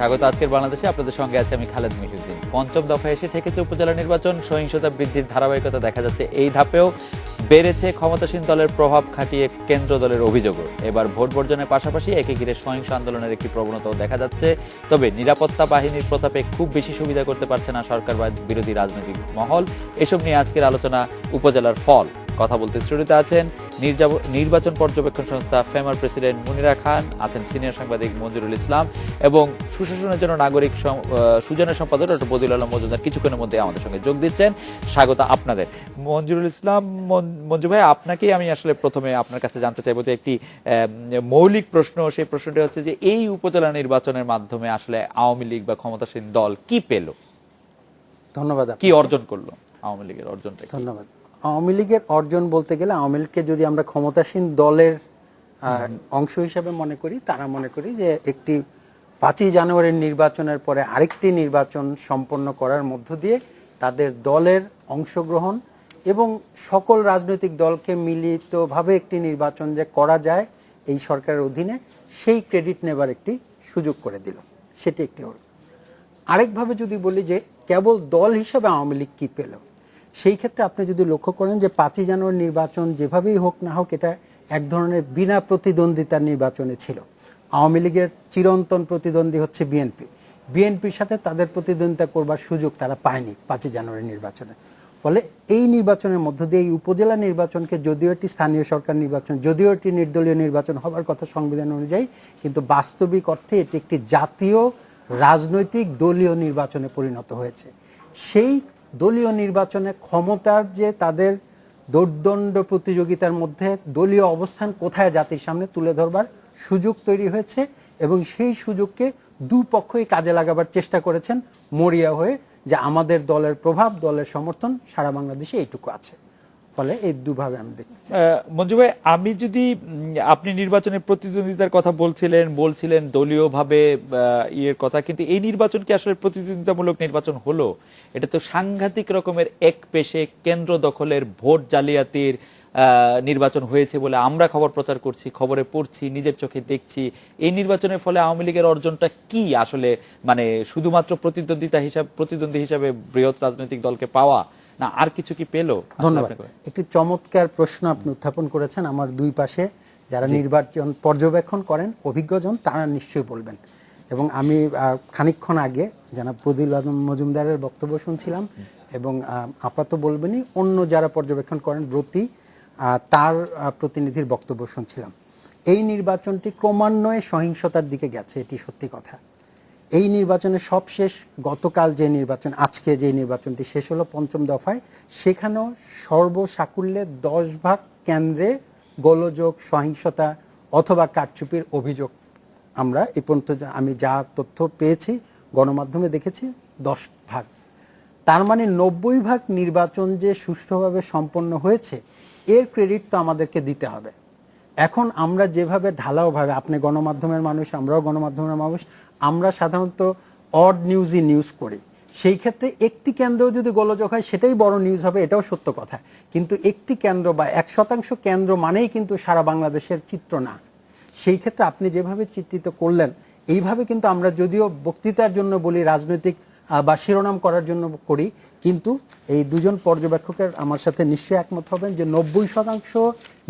স্বাগত আজকের বাংলাদেশে। আপনাদের সঙ্গে আছে আমি খালেদ মহিউদ্দিন। পঞ্চম দফায় এসে ঠেকেছে উপজেলা নির্বাচন, সহিংসতা বৃদ্ধির ধারাবাহিকতা দেখা যাচ্ছে। এই ধাপেও বেড়েছে ক্ষমতাসীন দলের প্রভাব খাটিয়ে কেন্দ্র দলের অভিযোগও। এবার ভোট বর্জনের পাশাপাশি একে ঘিরে সহিংস আন্দোলনের একটি প্রবণতাও দেখা যাচ্ছে। তবে নিরাপত্তা বাহিনীর প্রতাপে খুব বেশি সুবিধা করতে পারছে না সরকার বা বিরোধী রাজনৈতিক মহল। এসব নিয়ে আজকের আলোচনা উপজেলার ফল। কথা বলতে স্টুডিওতে আছেন নির্বাচন পর্যবেক্ষণ সংস্থা ফেমার প্রেসিডেন্ট মুনিরা খান, আছেন সিনিয়র সাংবাদিক মঞ্জুরুল ইসলাম এবং সুশাসনের জন্য নাগরিক সুজনের সম্পাদক ডক্টর বদিউল আলম মজুমদার কিছুক্ষণের মধ্যে আমাদের সঙ্গে যোগ দিচ্ছেন। স্বাগত আপনাদের। মঞ্জুরুল ইসলাম, মঞ্জু ভাই, আপনাকেই আমি আসলে প্রথমে আপনার কাছে জানতে চাইবো যে একটি মৌলিক প্রশ্ন। সেই প্রশ্নটি হচ্ছে যে এই উপজেলা নির্বাচনের মাধ্যমে আসলে আওয়ামী লীগ বা ক্ষমতাসীন দল কি পেল? ধন্যবাদ। কি অর্জন করলো আওয়ামী লীগের অর্জনটা? ধন্যবাদ। আওয়ামী লীগের অর্জন বলতে গেলে আওয়ামী লীগকে যদি আমরা ক্ষমতাসীন দলের অংশ হিসাবে মনে করি, তারা মনে করি যে একটি 5ই জানুয়ারির নির্বাচনের পরে আরেকটি নির্বাচন সম্পন্ন করার মধ্য দিয়ে তাদের দলের অংশগ্রহণ এবং সকল রাজনৈতিক দলকে মিলিতভাবে একটি নির্বাচন যে করা যায় এই সরকারের অধীনে, সেই ক্রেডিট নেবার একটি সুযোগ করে দিল। সেটি একটি হল। আরেকভাবে যদি বলি যে কেবল দল হিসাবে আওয়ামী লীগ কী পেল, সেই ক্ষেত্রে আপনি যদি লক্ষ্য করেন যে 5ই জানুয়ারি নির্বাচন যেভাবেই হোক না হোক এটা এক ধরনের বিনা প্রতিদ্বন্দ্বিতার নির্বাচনে ছিল। আওয়ামী লীগের চিরন্তন প্রতিদ্বন্দ্বী হচ্ছে বিএনপি। বিএনপির সাথে তাদের প্রতিদ্বন্দ্বিতা করবার সুযোগ তারা পায়নি 5ই জানুয়ারি নির্বাচনে। ফলে এই নির্বাচনের মধ্য দিয়ে এই উপজেলা নির্বাচনকে, যদিও এটি স্থানীয় সরকার নির্বাচন, যদিও এটি নির্দলীয় নির্বাচন হবার কথা সংবিধান অনুযায়ী, কিন্তু বাস্তবিক অর্থে এটি একটি জাতীয় রাজনৈতিক দলীয় নির্বাচনে পরিণত হয়েছে। সেই দলীয় নির্বাচনে ক্ষমতার যে তাদের দোর্দণ্ড প্রতিযোগিতার মধ্যে দলীয় অবস্থান কোথায় জাতির সামনে তুলে ধরবার সুযোগ তৈরি হয়েছে এবং সেই সুযোগকে দুপক্ষই কাজে লাগাবার চেষ্টা করেছেন মরিয়া হয়ে, যে আমাদের দলের প্রভাব, দলের সমর্থন সারা বাংলাদেশে এইটুকু আছে। ফলে এই দুভাবে আমি দেখতে চাই। মঞ্জু ভাই, আমি যদি আপনি নির্বাচনের প্রতিদ্বন্দ্বিতার কথা বলছিলেন দলীয়ভাবে ইয়ের কথা, কিন্তু এই নির্বাচন কি আসলে প্রতিদ্বন্দ্বিতামূলক নির্বাচন হলো? এটা তো সাংঘাতিক রকমের এক পেশে কেন্দ্র দখলের, ভোট জালিয়াতির নির্বাচন হয়েছে বলে আমরা খবর প্রচার করছি, খবরে পড়ছি, নিজের চোখে দেখছি। এই নির্বাচনের ফলে আওয়ামী লীগের অর্জনটা কি আসলে? মানে শুধুমাত্র প্রতিদ্বন্দ্বী হিসাবে বৃহৎ রাজনৈতিক দলকে পাওয়া, না আর কিছু কি পেল? ধন্যবাদ। একটি চমৎকার প্রশ্ন আপনি উত্থাপন করেছেন। আমার দুই পাশে যারা নির্বাচন পর্যবেক্ষণ করেন অভিজ্ঞজন, তারা নিশ্চয়ই বলবেন। এবং আমি খানিকক্ষণ আগে জনাব বদিউল আলম মজুমদারের বক্তব্য শুনছিলাম এবং আপাতত বলবেনই অন্য যারা পর্যবেক্ষণ করেন ব্রতী, তার প্রতিনিধির বক্তব্য শুনছিলাম। এই নির্বাচনটি ক্রমান্বয়ে সহিংসতার দিকে গেছে, এটি সত্যি কথা। এই নির্বাচনের সবশেষ গতকাল যে নির্বাচন, আজকে যে নির্বাচনটি শেষ হলো পঞ্চম দফায়, সেখানেও সর্বসাকুল্যে 10 ভাগ কেন্দ্রে গোলযোগ, সহিংসতা অথবা কারচুপির অভিযোগ আমরা এই পর্যন্ত আমি যা তথ্য পেয়েছি, গণমাধ্যমে দেখেছি 10 ভাগ। তার মানে 90 ভাগ নির্বাচন যে সুষ্ঠুভাবে সম্পন্ন হয়েছে, এর ক্রেডিট তো আমাদেরকে দিতে হবে। এখন আমরা যেভাবে ঢালাওভাবে, আপনি গণমাধ্যমের মানুষ, আমরাও গণমাধ্যমের মানুষ, আমরা সাধারণত অড নিউজই নিউজ করি। সেই ক্ষেত্রে একটি কেন্দ্র যদি গোলযোগ হয় সেটাই বড় নিউজ হবে, এটাও সত্য কথা। কিন্তু একটি কেন্দ্র বা 1% কেন্দ্র মানেই কিন্তু সারা বাংলাদেশের চিত্র না। সেই ক্ষেত্রে আপনি যেভাবে চিত্রিত করলেন, এইভাবে কিন্তু আমরা যদিও বক্তৃতার জন্য বলি, রাজনৈতিক বা শিরোনাম করার জন্য করি, কিন্তু এই দুজন পর্যবেক্ষকের আমার সাথে নিশ্চয়ই একমত হবেন যে 90%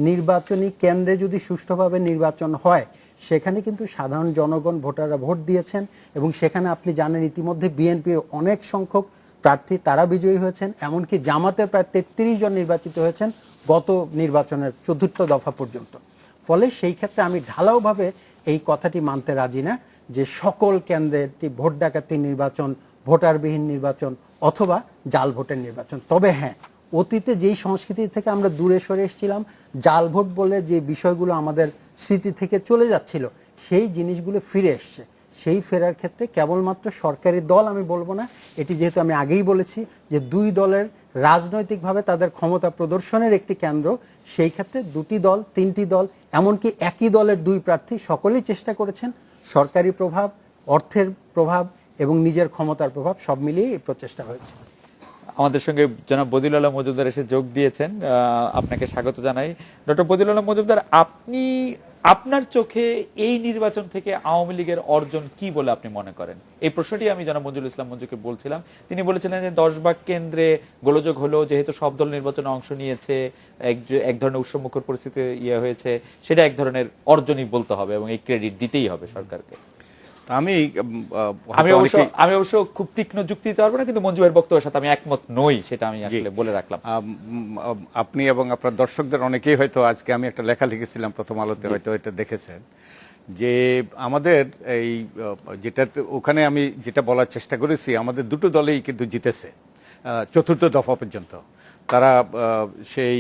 নির্বাচনী কেন্দ্রে যদি সুষ্ঠুভাবে নির্বাচন হয়, সেখানে কিন্তু সাধারণ জনগণ, ভোটাররা ভোট দিয়েছেন এবং সেখানে আপনি জানেন ইতিমধ্যে বিএনপির অনেক সংখ্যক প্রার্থী তারা বিজয়ী হয়েছেন, এমনকি জামাতের প্রায় 33 জন নির্বাচিত হয়েছেন গত নির্বাচনের 4র্থ দফা পর্যন্ত। ফলে সেই ক্ষেত্রে আমি ঢালাওভাবে এই কথাটি মানতে রাজি না যে সকল কেন্দ্রে ভোট ডাকাতি নির্বাচন, ভোটারবিহীন নির্বাচন অথবা জাল ভোটের নির্বাচন। তবে হ্যাঁ, অতীতে যেই সংস্কৃতি থেকে আমরা দূরে সরে এসেছিলাম, জাল ভোট বলে যে বিষয়গুলো আমাদের স্মৃতি থেকে চলে যাচ্ছিল, সেই জিনিসগুলো ফিরে এসছে। সেই ফেরার ক্ষেত্রে কেবলমাত্র সরকারি দল আমি বলবো না, এটি যেহেতু আমি আগেই বলেছি যে দুই দলের রাজনৈতিকভাবে তাদের ক্ষমতা প্রদর্শনের একটি কেন্দ্র, সেই ক্ষেত্রে দুটি দল, তিনটি দল, এমনকি একই দলের দুই প্রার্থী সকলেই চেষ্টা করেছেন সরকারি প্রভাব, অর্থের প্রভাব এবং নিজের ক্ষমতার প্রভাব সব মিলিয়ে এই প্রচেষ্টা হয়েছে। আমাদের সঙ্গে জনাব বদিউল আলম মজুমদার এসে যোগ দিয়েছেন, আপনাকে স্বাগত জানাই। ডক্টর বদিউল আলম মজুমদার, আপনি আপনার চোখে এই নির্বাচন থেকে আওয়ামী লীগের অর্জন কি বলে আপনি মনে করেন? এই প্রশ্নটি আমি জনাব মঞ্জুরুল ইসলাম মঞ্জুকে বলছিলাম। তিনি বলেছিলেন যে 10 ভাগ কেন্দ্রে গোলযোগ হলো, যেহেতু সব দল নির্বাচনে অংশ নিয়েছে, এক ধরনের উৎসবমুখর পরিস্থিতি হয়েছে, সেটা এক ধরনের অর্জনই বলতে হবে এবং এই ক্রেডিট দিতেই হবে সরকারকে। আমি আমি অবশ্য খুব তীক্ষ্ণ যুক্তি দিতে পারবো না, কিন্তু মঞ্জু ভাইয়ের বক্তব্যের সাথে আমি একমত নই, সেটা আমি আসলে বলে রাখলাম। আপনি এবং আপনার দর্শকদের অনেকেই হয়তো আজকে আমি একটা লেখা লিখেছিলাম প্রথম আলোতে, হয়তো এটা দেখেছেন, যে আমাদের এই যেটা ওখানে আমি যেটা বলার চেষ্টা করেছি, আমাদের দুটো দলেই কিন্তু জিতেছে চতুর্থ দফা পর্যন্ত। তারা সেই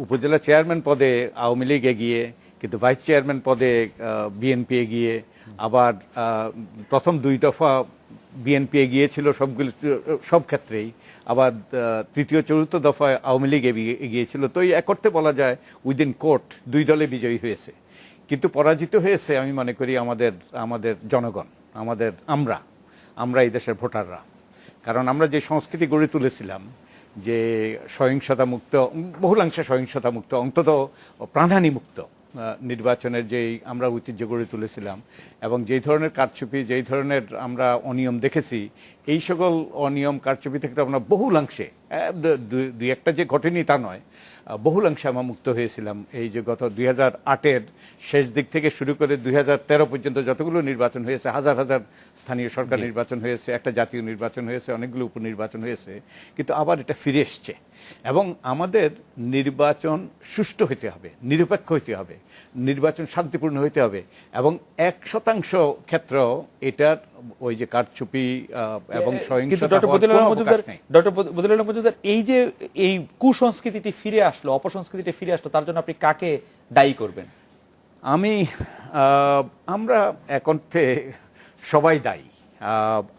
উপজেলা চেয়ারম্যান পদে আওয়ামী লীগ এগিয়ে, কিন্তু ভাইস চেয়ারম্যান পদে বিএনপি এগিয়ে, আবার প্রথম 2 দফা বিএনপি এগিয়েছিল সব ক্ষেত্রেই, আবার তৃতীয় চতুর্থ দফায় আওয়ামী লীগ এগিয়েছিল। তো এই এক অর্থে বলা যায় উইদিন কোর্ট 2 দলে বিজয়ী হয়েছে, কিন্তু পরাজিত হয়েছে আমি মনে করি আমাদের জনগণ, আমরা এই দেশের ভোটাররা। কারণ আমরা যে সংস্কৃতি গড়ে তুলেছিলাম, যে সহিংসতা মুক্ত, বহুলাংশে সহিংসতা মুক্ত, অন্তত প্রাণহানি মুক্ত নির্বাচনের যেই আমরা ঐতিহ্য গড়ে তুলেছিলাম, এবং যেই ধরনের কারচুপি, যেই ধরনের আমরা অনিয়ম দেখেছি, এই সকল অনিয়ম কারচুপি থেকে আমরা বহুলাংশে, দুই একটা যে ঘটেনি তা নয়, বহুলাংশে আমরা মুক্ত হয়েছিলাম। এই যে গত 2008-এর শেষ দিক থেকে শুরু করে 2013 পর্যন্ত যতগুলো নির্বাচন হয়েছে, হাজার হাজার স্থানীয় সরকার নির্বাচন হয়েছে, একটা জাতীয় নির্বাচন হয়েছে, অনেকগুলো উপনির্বাচন হয়েছে, কিন্তু আবার এটা ফিরে এসছে। এবং আমাদের নির্বাচন সুষ্ঠু হইতে হবে, নিরপেক্ষ হইতে হবে, নির্বাচন শান্তিপূর্ণ হইতে হবে, এবং 1% ক্ষেত্র এটার ওই যে কারচুপি এবং সহিংসতা। ডক্টর বদিউল মজুমদার, এই যে এই কুসংস্কৃতিটি ফিরে আসলো, অপসংস্কৃতিটি ফিরে আসলো, তার জন্য আপনি কাকে দায়ী করবেন? আমরা এক অর্থে সবাই দায়ী।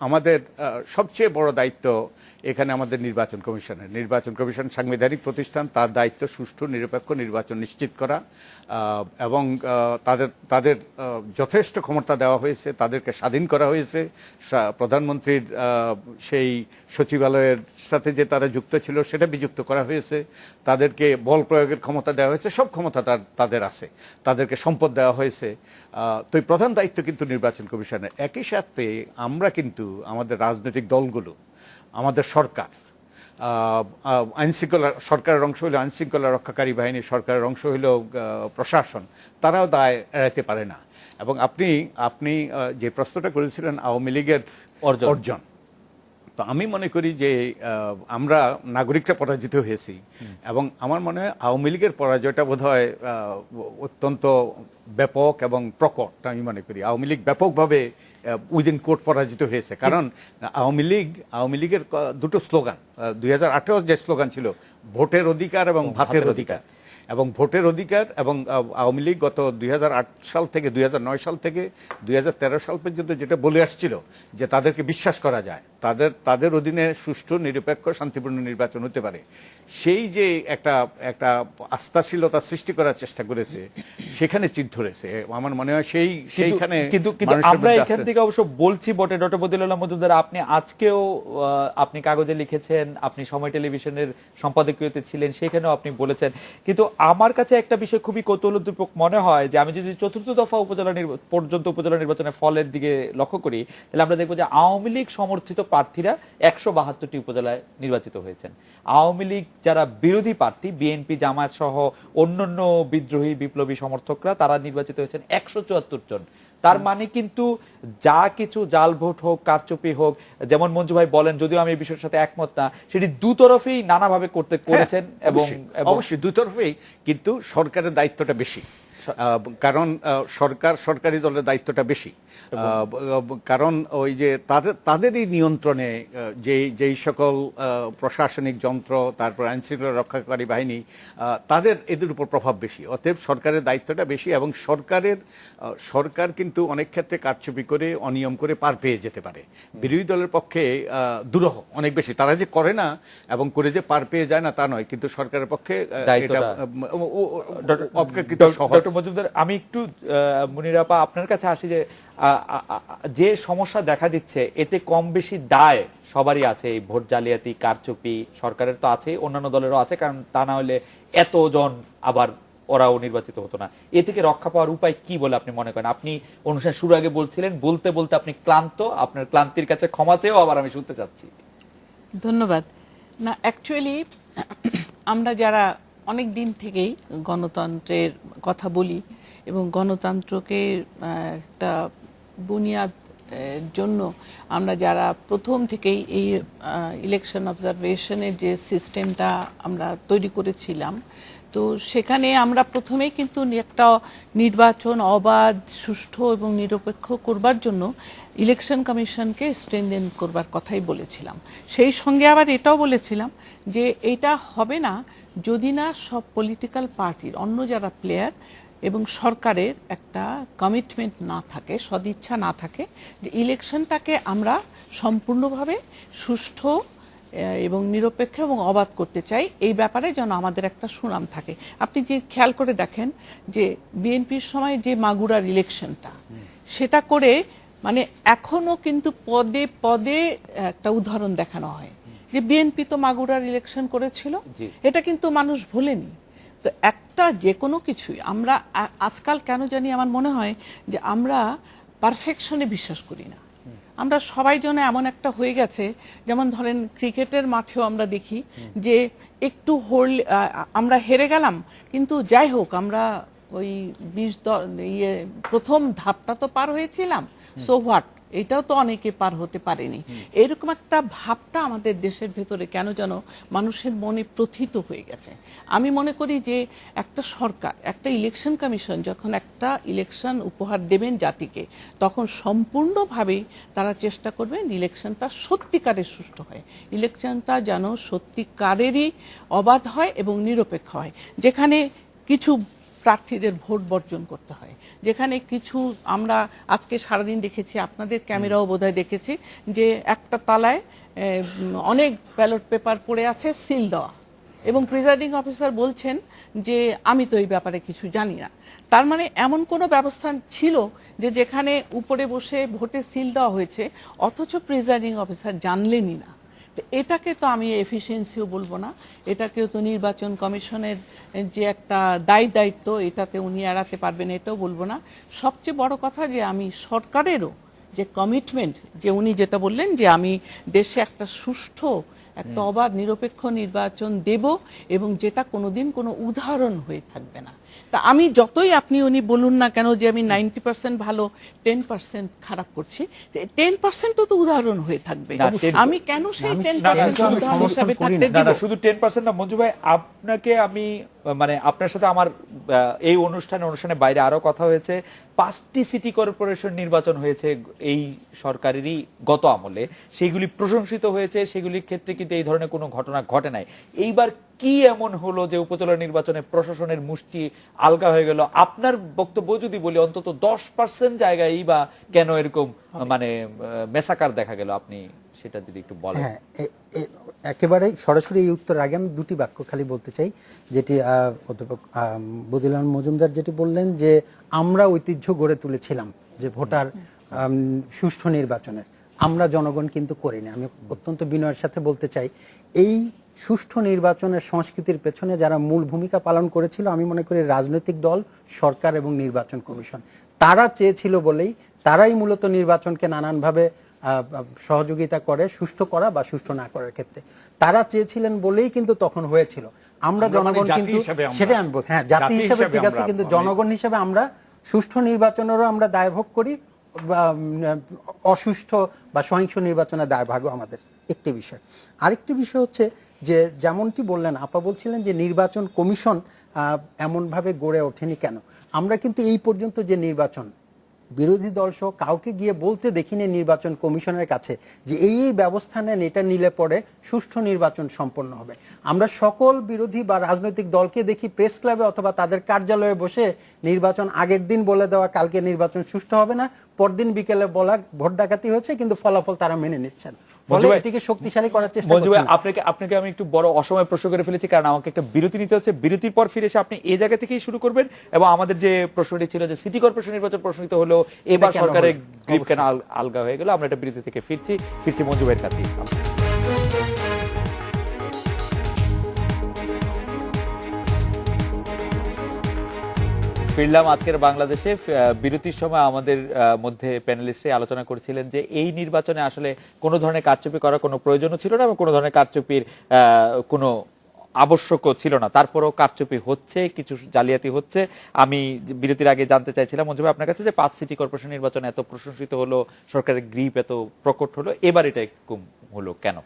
আমাদের সবচেয়ে বড় দায়িত্ব এখানে আমাদের নির্বাচন কমিশন সাংবিধানিক প্রতিষ্ঠান, তার দায়িত্ব সুষ্ঠু নিরপেক্ষ নির্বাচন নিশ্চিত করা, এবং তাদের যথেষ্ট ক্ষমতা দেওয়া হয়েছে, তাদেরকে স্বাধীন করা হয়েছে। প্রধানমন্ত্রীর সেই সচিবালয়ের সাথে যে তারা যুক্ত ছিল সেটা বিযুক্ত করা হয়েছে, তাদেরকে বল প্রয়োগের ক্ষমতা দেওয়া হয়েছে, সব ক্ষমতা তাদের আছে, তাদেরকে সম্পদ দেওয়া হয়েছে। তো এই প্রধান দায়িত্ব কিন্তু নির্বাচন কমিশনের। একই সাথে আমরা কিন্তু আমাদের রাজনৈতিক দলগুলো, আমাদের সরকার, আইনশৃঙ্খলা, সরকারের অংশ হইল আইনশৃঙ্খলা রক্ষাকারী বাহিনী, সরকারের অংশ হইল প্রশাসন, তারাও দায় এড়াইতে পারে না। এবং আপনি যে প্রশ্নটা করেছিলেন আওয়ামী লীগের অর্জন, তো আমি মনে করি যে আমরা নাগরিকরা পরাজিত হয়েছি, এবং আমার মনে হয় আওয়ামী লীগের পরাজয়টা বোধহয় অত্যন্ত ব্যাপক এবং প্রকট। আমি মনে করি আওয়ামী লীগ ব্যাপকভাবে উইদিন কোর্ট পরাজিত হয়েছে। কারণ আওয়ামী লীগের দুটো স্লোগান, 2018 যে স্লোগান ছিল, ভোটের অধিকার এবং ভাতের অধিকার, এবং ভোটের অধিকার, এবং আওয়ামী লীগ গত 2008 সাল থেকে 2009 সাল থেকে 2013 সাল পর্যন্ত যেটা বলে আসছিল যে তাদেরকে বিশ্বাস করা যায়, তাদের অধীনে সুষ্ঠু নিরপেক্ষ শান্তিপূর্ণ নির্বাচন হতে পারে, সেই যে একটা আস্থাশীলতা সৃষ্টি করার চেষ্টা করেছে, সেখানে চির ধরেছে। আমার মনে হয় সেইখানে কিন্তু আমরা এখান থেকে অবশ্য বলছি বটে, ডক্টর বদিউল মজুমদার, আপনি আজকেও আপনি কাগজে লিখেছেন, আপনি সময় টেলিভিশনের সম্পাদকীয়তে ছিলেন, সেখানেও আপনি বলেছেন। কিন্তু আমার কাছে একটা বিষয় খুবই কৌতূহলোদ্দীপক মনে হয়, যে আমি যদি চতুর্থ দফা উপজেলা নির্বাচনের ফলের দিকে লক্ষ্য করি, তাহলে আমরা দেখবো যে আওয়ামী লীগ সমর্থিত প্রার্থীরা 172টি উপজেলায় নির্বাচিত হয়েছেন। আওয়ামী লীগ যারা বিরোধী প্রার্থী, বিএনপি, জামায়াত সহ অন্যান্য বিদ্রোহী বিপ্লবী সমর্থকরা, তারা নির্বাচিত হয়েছেন 174 জন। তার মানে কিন্তু যা কিছু জাল ভোট হোক, কারচুপি হোক, যেমন মঞ্জু ভাই বলেন, যদিও আমি এই বিষয়ের সাথে একমত না, সেটি দুতরফেই নানাভাবে করেছেন, এবং অবশ্যই দুতরফেই, কিন্তু সরকারের দায়িত্বটা বেশি। কারণ সরকারি দলের দায়িত্বটা বেশি, কারণ ওই যে তাদেরই নিয়ন্ত্রণে যেই সকল প্রশাসনিক যন্ত্র, তারপর আইনশৃঙ্খলা রক্ষাকারী বাহিনী, এদের উপর প্রভাব বেশি। অতএব সরকারের দায়িত্বটা বেশি, এবং সরকার কিন্তু অনেক ক্ষেত্রে কারচুপি করে, অনিয়ম করে পার পেয়ে যেতে পারে। বিরোধী দলের পক্ষে দুরূহ অনেক বেশি। তারা যে করে না এবং করে যে পার পেয়ে যায় না তা নয়, কিন্তু সরকারের পক্ষে অপেক্ষাকৃত সহজ। মজুমদার, আমি একটু মুনিরাপা আপনার কাছে আসি, যে সমস্যা দেখা দিচ্ছে, এতে কম বেশি দায় সবারই আছে। এই ভোট জালিয়াতি, কারচুপি সরকারের তো আছে, অন্যান্য দলেরও আছে, কারণ তা না হলে এতজন আবার ওরাও নির্বাচিত হতো না। এ থেকে রক্ষা পাওয়ার উপায় কি বলে আপনি মনে করেন? আপনি অনুষ্ঠান শুরু আগে বলছিলেন, বলতে বলতে আপনি ক্লান্ত, আপনার ক্লান্তির কাছে ক্ষমা চেয়েও আবার আমি শুনতে চাচ্ছি। ধন্যবাদ। না, অ্যাকচুয়ালি আমরা যারা অনেক দিন থেকেই গণতন্ত্রের কথা বলি এবং গণতন্ত্রকে একটা বুনিয়াদ জন্য আমরা যারা প্রথম থেকেই এই ইলেকশন অবজারভেশনের যে সিস্টেমটা আমরা তৈরি করেছিলাম, তো সেখানে আমরা প্রথমেই কিন্তু একটা নির্বাচন অবাধ, সুষ্ঠু এবং নিরপেক্ষ করবার জন্য ইলেকশন কমিশনকে স্ট্রেনথেন করবার কথাই বলেছিলাম। সেই সঙ্গে আবার এটাও বলেছিলাম যে এটা হবে না যদি না সব পলিটিক্যাল পার্টির, অন্য যারা প্লেয়ার এবং সরকারের একটা কমিটমেন্ট না থাকে, সদিচ্ছা না থাকে যে ইলেকশনটাকে আমরা সম্পূর্ণভাবে সুষ্ঠু এবং নিরপেক্ষ এবং অবাধ করতে চাই। এই ব্যাপারে যেন আমাদের একটা সুনাম থাকে। আপনি যে খেয়াল করে দেখেন যে বিএনপির সময় যে মাগুরার ইলেকশনটা, সেটা করে মানে এখনো কিন্তু পদে পদে একটা উদাহরণ দেখানো হয় যে বিএনপি তো মাগুরার ইলেকশন করেছিল, এটা কিন্তু মানুষ ভোলেনি। তো একটা যে কোনো কিছুই আমরা আজকাল কেন জানি আমার মনে হয় যে আমরা পারফেকশনে বিশ্বাস করি না। আমরা সবাই যেন এমন একটা হয়ে গেছে, যেমন ধরেন ক্রিকেটের মাঠেও আমরা দেখি যে একটু আমরা হেরে গেলাম, কিন্তু যাই হোক আমরা ওই 20 প্রথম ধাপটা তো পার হয়েছিলাম, সো হোয়াট, এটাও তো অনেকে পার হতে পারেনি। এরকম একটা ভাবটা আমাদের দেশের ভেতরে কেন যেন মানুষের মনে প্রথিত হয়ে গেছে। আমি মনে করি যে একটা সরকার, একটা ইলেকশন কমিশন যখন একটা ইলেকশন উপহার দেবেন জাতিকে, তখন সম্পূর্ণভাবেই তারা চেষ্টা করবেন ইলেকশনটা সত্যিকারের সুষ্ঠু হয়, ইলেকশনটা যেন সত্যিকারেরই অবাধ হয় এবং নিরপেক্ষ হয়, যেখানে কিছু প্রার্থীদের ভোট বর্জন করতে হয়, যেখানে কিছু আমরা আজকে সারাদিন দেখেছি, আপনাদের ক্যামেরাও বোধহয় দেখেছি, যে একটা তালায় অনেক ব্যালট পেপার পড়ে আছে সিল দেওয়া, এবং প্রিজাইডিং অফিসার বলছেন যে আমি তো এই ব্যাপারে কিছু জানি না। তার মানে এমন কোনো ব্যবস্থা ছিল যে যেখানে উপরে বসে ভোটে সিল দেওয়া হয়েছে, অথচ প্রিজাইডিং অফিসার জানলেনই না। তো এটাকে তো আমি এফিসিয়েন্সিও বলবো না, এটাকেও তো নির্বাচন কমিশনের যে একটা দায়িত্ব, এটাতে উনি এড়াতে পারবেন এটাও বলবো না। সবচেয়ে বড় কথা যে আমি সরকারেরও যে কমিটমেন্ট, যে উনি যেটা বললেন যে আমি দেশে একটা সুষ্ঠু, একটা অবাধ নিরপেক্ষ নির্বাচন দেব এবং যেটা কোনোদিন কোনো উদাহরণ হয়ে থাকবে না। তা আমি যতই উনি বলুন না কেন যে আমি 90% ভালো, 10% খারাপ করছি, 10% তো উদাহরণ হয়ে থাকবে। আমি কেন সেই 10% উদাহরণ হিসেবে থাকতে দিব? না, শুধু 10% না মঞ্জু ভাই, আপনাকে আমি মানে আপনার সাথে আমার এই অনুষ্ঠানে বাইরে আরো কথা হয়েছে। 5টি সিটি কর্পোরেশন নির্বাচন হয়েছে এই সরকারেরই গত আমলে, সেগুলি প্রশংসিত হয়েছে, সেগুলির ক্ষেত্রে কিন্তু এই ধরনের কোনো ঘটনা ঘটে নাই। এইবার কি এমন হলো যে উপজেলা নির্বাচনে প্রশাসনের মুষ্টি আলগা হয়ে গেল? আপনার বক্তব্য যদি বলি, অন্তত 10% জায়গায় বা কেন এরকম মানে মেসাকার দেখা গেল, আপনি সেটা যদি একটু বলেন। হ্যাঁ, একেবারে সরাসরি এই উত্তর আগে আমি দুটি বাক্য খালি বলতে চাই, যেটি অধ্যাপক বদিউল মজুমদার যেটি বললেন যে আমরা ঐতিহ্য গড়ে তুলেছিলাম যে ভোটার সুষ্ঠু নির্বাচনের, আমরা জনগণ কিন্তু করিনি। আমি অত্যন্ত বিনয়ের সাথে বলতে চাই, এই সুষ্ঠু নির্বাচনের সংস্কৃতির পেছনে যারা মূল ভূমিকা পালন করেছিল, আমি মনে করি রাজনৈতিক দল, সরকার এবং নির্বাচন কমিশন। তারা চেয়েছিল বলেই তারাই মূলত নির্বাচনকে নানানভাবে সহযোগিতা করে সুষ্ঠু করা বা সুষ্ঠু না করার ক্ষেত্রে। তারা চেয়েছিলেন বলেই কিন্তু তখন হয়েছিল। আমরা জনগণ কিন্তু সেটাই আমি বলছি, হ্যাঁ জাতি হিসেবে ঠিক আছে, কিন্তু জনগণ হিসেবে আমরা সুষ্ঠু নির্বাচনেরও আমরা দায়ভাগ করি, অসুষ্ঠু বা সহিংস নির্বাচনের দায়ভাগও আমাদের একটি বিষয়। আরেকটি বিষয় হচ্ছে যে যেমনটি বললেন, আপা বলছিলেন যে নির্বাচন কমিশন এমনভাবে গড়ে ওঠেনি কেন। আমরা কিন্তু এই পর্যন্ত যে নির্বাচন বিরোধী দল সহ কাউকে গিয়ে বলতে দেখিনি নির্বাচন কমিশনের কাছে যে এই ব্যবস্থা নেন, এটা নিলে পরে সুষ্ঠু নির্বাচন সম্পন্ন হবে। আমরা সকল বিরোধী বা রাজনৈতিক দলকে দেখি প্রেস ক্লাবে অথবা তাদের কার্যালয়ে বসে নির্বাচন আগের দিন বলে দেওয়া কালকে নির্বাচন সুষ্ঠু হবে না, পরদিন বিকেলে বলা ভোট ডাকাতি হয়েছে, কিন্তু ফলাফল তারা মেনে নিচ্ছেন। এটিকে শক্তিশালী করার চেষ্টা করছেন। আপনাকে আমি একটু বড় অসময় প্রশ্ন করে ফেলেছি, কারণ আমাকে একটা বিরতি নিতে হচ্ছে। বিরতির পর ফিরে এসে আপনি এই জায়গা থেকেই শুরু করবেন, এবং আমাদের যে প্রশ্নটি ছিল যে সিটি কর্পোরেশন নির্বাচন প্রশ্নিত হলো, এবার সরকারের গ্রিপ কেন আলগা হয়ে গেল, আমরা একটা বিরতি থেকে ফিরছি মঞ্জু ভাইয়ের কাছে। ফিরলাম আজকের বাংলাদেশে। বিরতির সময় আমাদের মধ্যে প্যানেলিস্টরা আলোচনা করেছিলেন যে এই নির্বাচনে আসলে কোনো ধরনের কারচুপি করার কোনো প্রয়োজনও ছিল না এবং কোনো ধরনের কারচুপির কোনো আবশ্যকও ছিল না, তারপরেও কারচুপি হচ্ছে, কিছু জালিয়াতি হচ্ছে। আমি বিরতির আগে জানতে চাইছিলাম মঞ্জু ভাই আপনার কাছে যে 5 সিটি কর্পোরেশন নির্বাচন এত প্রশংসিত হলো, সরকারের গ্রিপ এত প্রকট হলো, এবার এটা কম হলো কেন?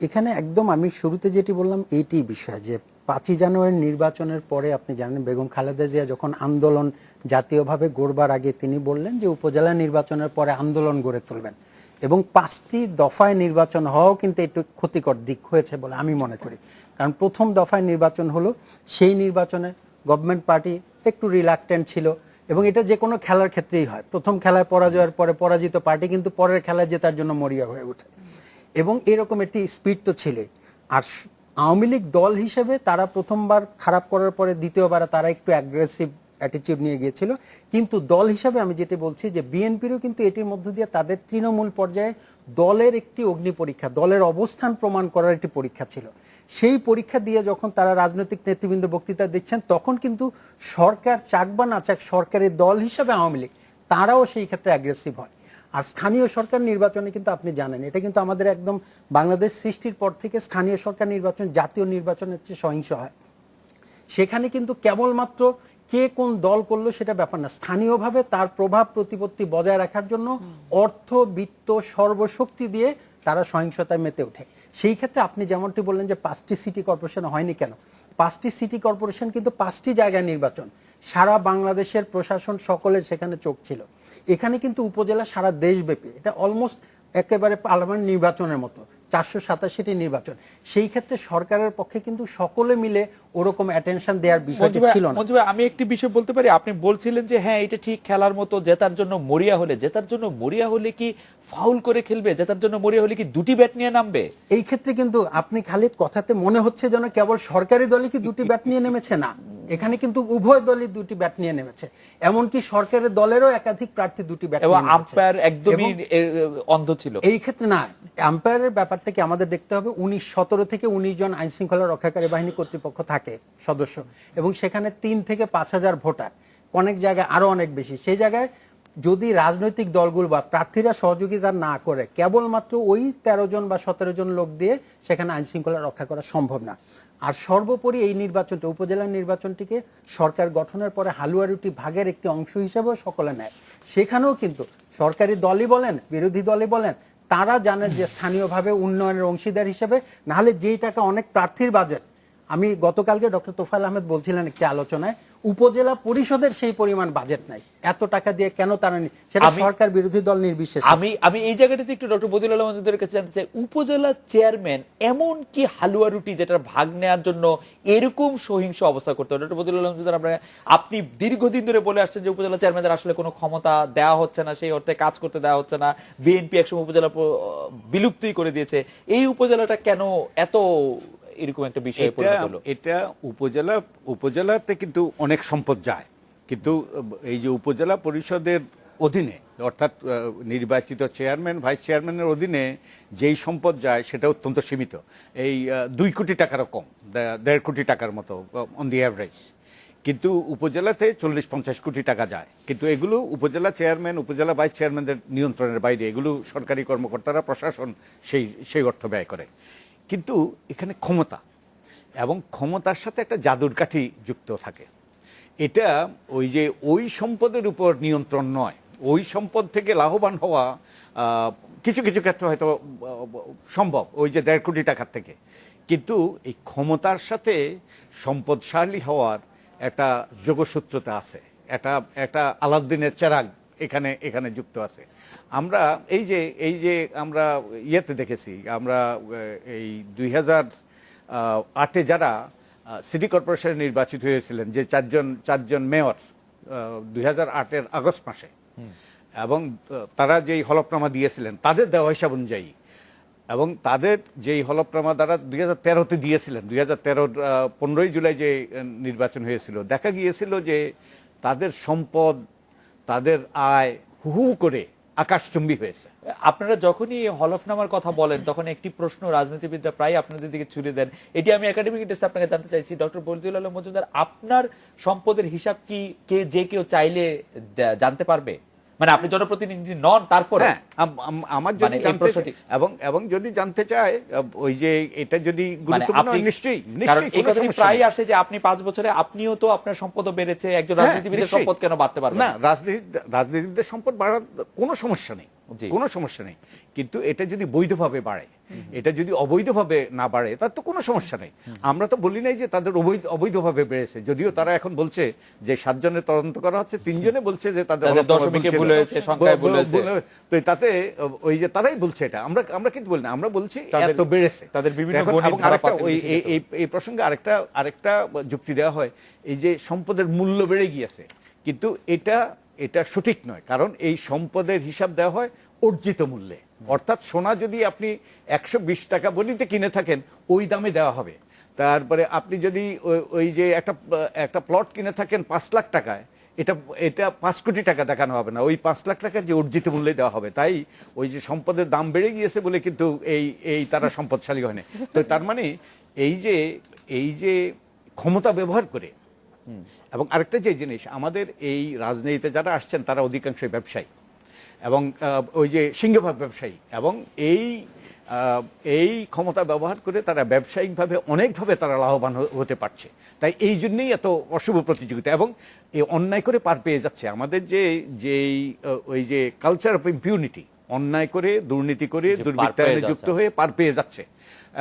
এখানে একদম আমি শুরুতে যেটি বললাম এইটি বিষয় যে 5ই জানুয়ারি নির্বাচনের পরে আপনি জানেন বেগম খালেদা জিয়া যখন আন্দোলন জাতীয়ভাবে গড়বার আগে তিনি বললেন যে উপজেলা নির্বাচনের পরে আন্দোলন গড়ে তুলবেন, এবং 5টি দফায় নির্বাচন হওয়াও কিন্তু একটু ক্ষতিকর দিক হয়েছে বলে আমি মনে করি। কারণ প্রথম দফায় নির্বাচন হলো, সেই নির্বাচনে গভর্নমেন্ট পার্টি একটু রিলাক্টেন্ট ছিল, এবং এটা যে কোনো খেলার ক্ষেত্রেই হয়, প্রথম খেলায় পরাজয়ের পরে পরাজিত পার্টি কিন্তু পরের খেলায় জেতার জন্য মরিয়া হয়ে ওঠে, এবং এরকম একটি স্পিড তো ছিলই। আর আওয়ামী লীগ দল হিসেবে তারা প্রথমবার খারাপ করার পরে দ্বিতীয়বার তারা একটু অ্যাগ্রেসিভ অ্যাটিটিউড নিয়ে গিয়েছিল, কিন্তু দল হিসাবে আমি যেটি বলছি যে বিএনপিরও কিন্তু এটির মধ্য দিয়ে তাদের তৃণমূল পর্যায়ে দলের একটি অগ্নি পরীক্ষা, দলের অবস্থান প্রমাণ করার একটি পরীক্ষা ছিল। সেই পরীক্ষা দিয়ে যখন তারা রাজনৈতিক নেতৃবৃন্দ বক্তৃতা দিচ্ছেন, তখন কিন্তু সরকার চাক বা না চাক সরকারের দল হিসাবে আওয়ামী লীগ তারাও সেই ক্ষেত্রে অ্যাগ্রেসিভ হয়। আর স্থানীয় সরকার নির্বাচনে কিন্তু আপনি জানেন এটা কিন্তু আমাদের একদম বাংলাদেশ সৃষ্টির পর থেকে স্থানীয় সরকার নির্বাচন জাতীয় নির্বাচনের চেয়ে সহিংস হয়। সেখানে কিন্তু কেবলমাত্র কে কোন দল করলো সেটা ব্যাপার না, স্থানীয়ভাবে তার প্রভাব প্রতিপত্তি বজায় রাখার জন্য অর্থ বিত্ত সর্বশক্তি দিয়ে তারা সহিংসতায় মেতে ওঠে। সেই ক্ষেত্রে আপনি যেমনটি বললেন যে 5টি সিটি কর্পোরেশন হয়নি কেন, 5টি সিটি কর্পোরেশন কিন্তু 5টি জায়গায় নির্বাচন, সারা বাংলাদেশের প্রশাসন সকলের সেখানে চোখ ছিল। এখানে কিন্তু উপজেলা সারা দেশব্যাপী, এটা অলমোস্ট একেবারে পার্লামেন্ট নির্বাচনের মতো 487টি নির্বাচন। সেই ক্ষেত্রে সরকারের পক্ষে কিন্তু সকলে মিলে ওরকম অ্যাটেনশন দেওয়ার বিষয়টি ছিল না। মঞ্জু ভাই, আমি একটি বিষয় বলতে পারি, আপনি বলছিলেন যে হ্যাঁ এটা ঠিক খেলার মতো, জেতার জন্য মরিয়া হলে কি ফাউল করে খেলবে, জেতার জন্য মরিয়া হলে কি দুটি ব্যাট নিয়ে নামবে? এই ক্ষেত্রে কিন্তু আপনি খালিদ কথাতে মনে হচ্ছে যেন কেবল সরকারি দলই কি দুটি ব্যাট নিয়ে নেমেছে, না, এখানে কিন্তু উভয় দলই দুটি ব্যাট নিয়ে নেমেছে, এমনকি সরকারের দলেরও একাধিক প্রার্থী দুটি ব্যাট এবং নিয়ে নেমেছে। আম্পায়ার একদমই অন্ধ ছিল এই ক্ষেত্রে না, আম্পায়ারের ব্যাপারটা কি আমাদের দেখতে হবে, 17 থেকে 19 জন আইন শৃঙ্খলা রক্ষাকারী বাহিনী কর্তৃপক্ষ থাকে সদস্য, এবং সেখানে 3 থেকে 5,000 ভোটার, অনেক জায়গায় আরো অনেক বেশি। সেই জায়গায় যদি রাজনৈতিক দলগুলো বা প্রার্থীরা সহযোগিতা না করে, কেবলমাত্র ওই 13 জন বা 17 জন লোক দিয়ে সেখানে আইন শৃঙ্খলা রক্ষা করা সম্ভব না। আর সর্বোপরি এই নির্বাচনটা, উপজেলা নির্বাচনটিকে সরকার গঠনের পরে হালুয়া রুটি ভাগের একটি অংশ হিসেবেও সকলে নেয়। সেখানেও কিন্তু সরকারি দলই বলেন বিরোধী দলই বলেন, তারা জানে যে স্থানীয়ভাবে উন্নয়নের অংশীদার হিসেবে, নাহলে যেই টাকা অনেক প্রার্থীর বাজেট, আমি গতকালকে ডক্টর তোফায়েল আহমেদ বলছিলেন একটি আলোচনায়, উপজেলা পরিষদের সেই পরিমাণ বাজেট নাই, এত টাকা দিয়ে কেন তারা সেটা সরকার বিরোধী দল নির্বিশেষে। আমি এই জায়গাটাতে একটু ডক্টর বদিউল আলম মজুমদারের কাছে জানতে চাই, উপজেলা চেয়ারম্যান এমন কি হালুয়া রুটি যেটার ভাগ নেওয়ার জন্য এরকম সহিংস অবস্থা করতে হবে? ডক্টর বদিউল আলম মজুমদার, আপনি দীর্ঘদিন ধরে বলে আসছেন যে উপজেলা চেয়ারম্যানদের আসলে কোনো ক্ষমতা দেওয়া হচ্ছে না, সেই অর্থে কাজ করতে দেওয়া হচ্ছে না, বিএনপি একসময় উপজেলা বিলুপ্তই করে দিয়েছে, এই উপজেলাটা কেন এত এরকম একটা বিষয়ে পরিণত হলো? এটা উপজেলাতে কিন্তু অনেক সম্পদ যায়, কিন্তু এই যে উপজেলা পরিষদের অধীনে অর্থাৎ নির্বাচিত চেয়ারম্যান ভাইস চেয়ারম্যানের অধীনে যেই সম্পদ যায় সেটা অত্যন্ত সীমিত, এই 2 কোটি টাকারও কম, 1.5 কোটি টাকার মতো অন দি অ্যাভারেজ। কিন্তু উপজেলাতে 40-50 কোটি টাকা যায়, কিন্তু এগুলো উপজেলা চেয়ারম্যান উপজেলা ভাইস চেয়ারম্যানদের নিয়ন্ত্রণের বাইরে, এগুলো সরকারি কর্মকর্তারা প্রশাসন সেই অর্থ ব্যয় করে। কিন্তু এখানে ক্ষমতা এবং ক্ষমতার সাথে একটা জাদুর কাঠি যুক্ত থাকে। এটা ওই সম্পদের উপর নিয়ন্ত্রণ নয়, ওই সম্পদ থেকে লাভবান হওয়া কিছু কিছু ক্ষেত্রে হয়তো সম্ভব, ওই যে 1.5 কোটি টাকার থেকে, কিন্তু এই ক্ষমতার সাথে সম্পদশালী হওয়ার একটা যোগসূত্রতা আছে, একটা আলাউদ্দিনের চেরাগ এখানে যুক্ত আছে। আমরা এই যে আমরা ইয়েতে দেখেছি, আমরা এই 2008-এ যারা সিটি কর্পোরেশনে নির্বাচিত হয়েছিলেন, যে চারজন মেয়র 2008-এর আগস্ট মাসে, এবং তারা যেই হলফনামা দিয়েছিলেন তাদের দেওয়া হিসাব অনুযায়ী, এবং তাদের যেই হলফনামা তারা 2013-তে দিয়েছিলেন, 2013-র 15ই জুলাই যে নির্বাচন হয়েছিল, দেখা গিয়েছিল যে তাদের সম্পদ, তাদের আয় হু করে আকাশচুম্বী হয়েছে। আপনারা যখনই হলফনামার কথা বলেন তখন একটি প্রশ্ন রাজনীতিবিদরা প্রায় আপনাদের দিকে ছুড়ে দেন, এটি আমি একাডেমিক ইন্টারেস্টে আপনাকে জানতে চাইছি ডক্টর বদিউল আলম মজুমদার, আপনার সম্পদের হিসাব কি যে কেউ চাইলে জানতে পারবে? মানে আপনি জনপ্রতিনিধি নন, তারপরে হ্যাঁ, আমার যদি মানে এই জানতে প্রশ্নটি এবং যদি জানতে চায়, ওই যে এটা যদি মানে গুরুত্বপূর্ণ আপনি, হয়, নিশ্চয়ই কারণ এই কোনো কথাটি সমস্যা প্রায় নেই। আসে যে আপনি 5 বছরে আপনিও তো আপনার সম্পদও বেড়েছে, একজন হ্যাঁ, রাজনীতিবিদের নিশ্চয়ই। সম্পদ কেন বাড়তে পারবে না, না? রাজনীতিবিদের সম্পদ বাড়ার কোনো সমস্যা নেই, জি। কোনো সমস্যা নেই, কিন্তু এটা যদি বৈধভাবে বাড়ে, এটা যদি অবৈধভাবে না বাড়ে, তার তো কোনো সমস্যা নেই। আমরা তো বলি নাই যে তাদের অবৈধভাবে বেড়েছে, যদিও তারা এখন বলছে যে 7 জনের তদন্ত করা হচ্ছে, 3 জনে বলছে যে তাদের দশমিকে ভুল হয়েছে, সংখ্যায় ভুল হয়েছে। তো তাতে ওই যে তারাই বলছে এটা, আমরা কিন্তু বলি না, আমরা বলছি তাদের- এত বেড়েছে। তাদের বিভিন্ন এখন গণিত এবং ধারা আরেকটা পাতিল ওই বিষয় তো। এই প্রসঙ্গে আরেকটা যুক্তি দেওয়া হয়, এই যে সম্পদের মূল্য বেড়ে গিয়েছে, কিন্তু এটা সঠিক নয়, কারণ এই সম্পদের হিসাব দেওয়া হয় অর্জিত মূল্যে। অর্থাৎ সোনা যদি আপনি 120 টাকা বলিতে কিনে থাকেন, ওই দামে দেওয়া হবে। তারপরে আপনি যদি ওই যে একটা প্লট কিনে থাকেন 5 লাখ টাকায়, এটা 5 কোটি টাকা দেখানো হবে না, ওই 5 লাখ টাকা যে অর্জিত মূল্যে দেওয়া হবে। তাই ওই যে সম্পদের দাম বেড়ে গিয়েছে বলে কিন্তু এই তারা সম্পদশালী হয় না। তো তার মানে এই যে ক্ষমতা ব্যবহার করে, এবং আরেকটা যে জিনিস, আমাদের এই রাজনীতিতে যারা আসছেন তারা অধিকাংশই ব্যবসায়ী, এবং ওই যে সিংহভাগ ব্যবসায়ী, এবং এই ক্ষমতা ব্যবহার করে তারা ব্যবসায়িকভাবে অনেকভাবে তারা লাভবান হতে পারছে। তাই এই জন্যই এত অশুভ প্রতিযোগিতা, এবং এই অন্যায় করে পার পেয়ে যাচ্ছে। আমাদের যেই ওই যে কালচার অফ ইম্পিউনিটি, অন্যায় করে, দুর্নীতি করে, দুর্বৃত্তায়নে যুক্ত হয়ে পার পেয়ে যাচ্ছে।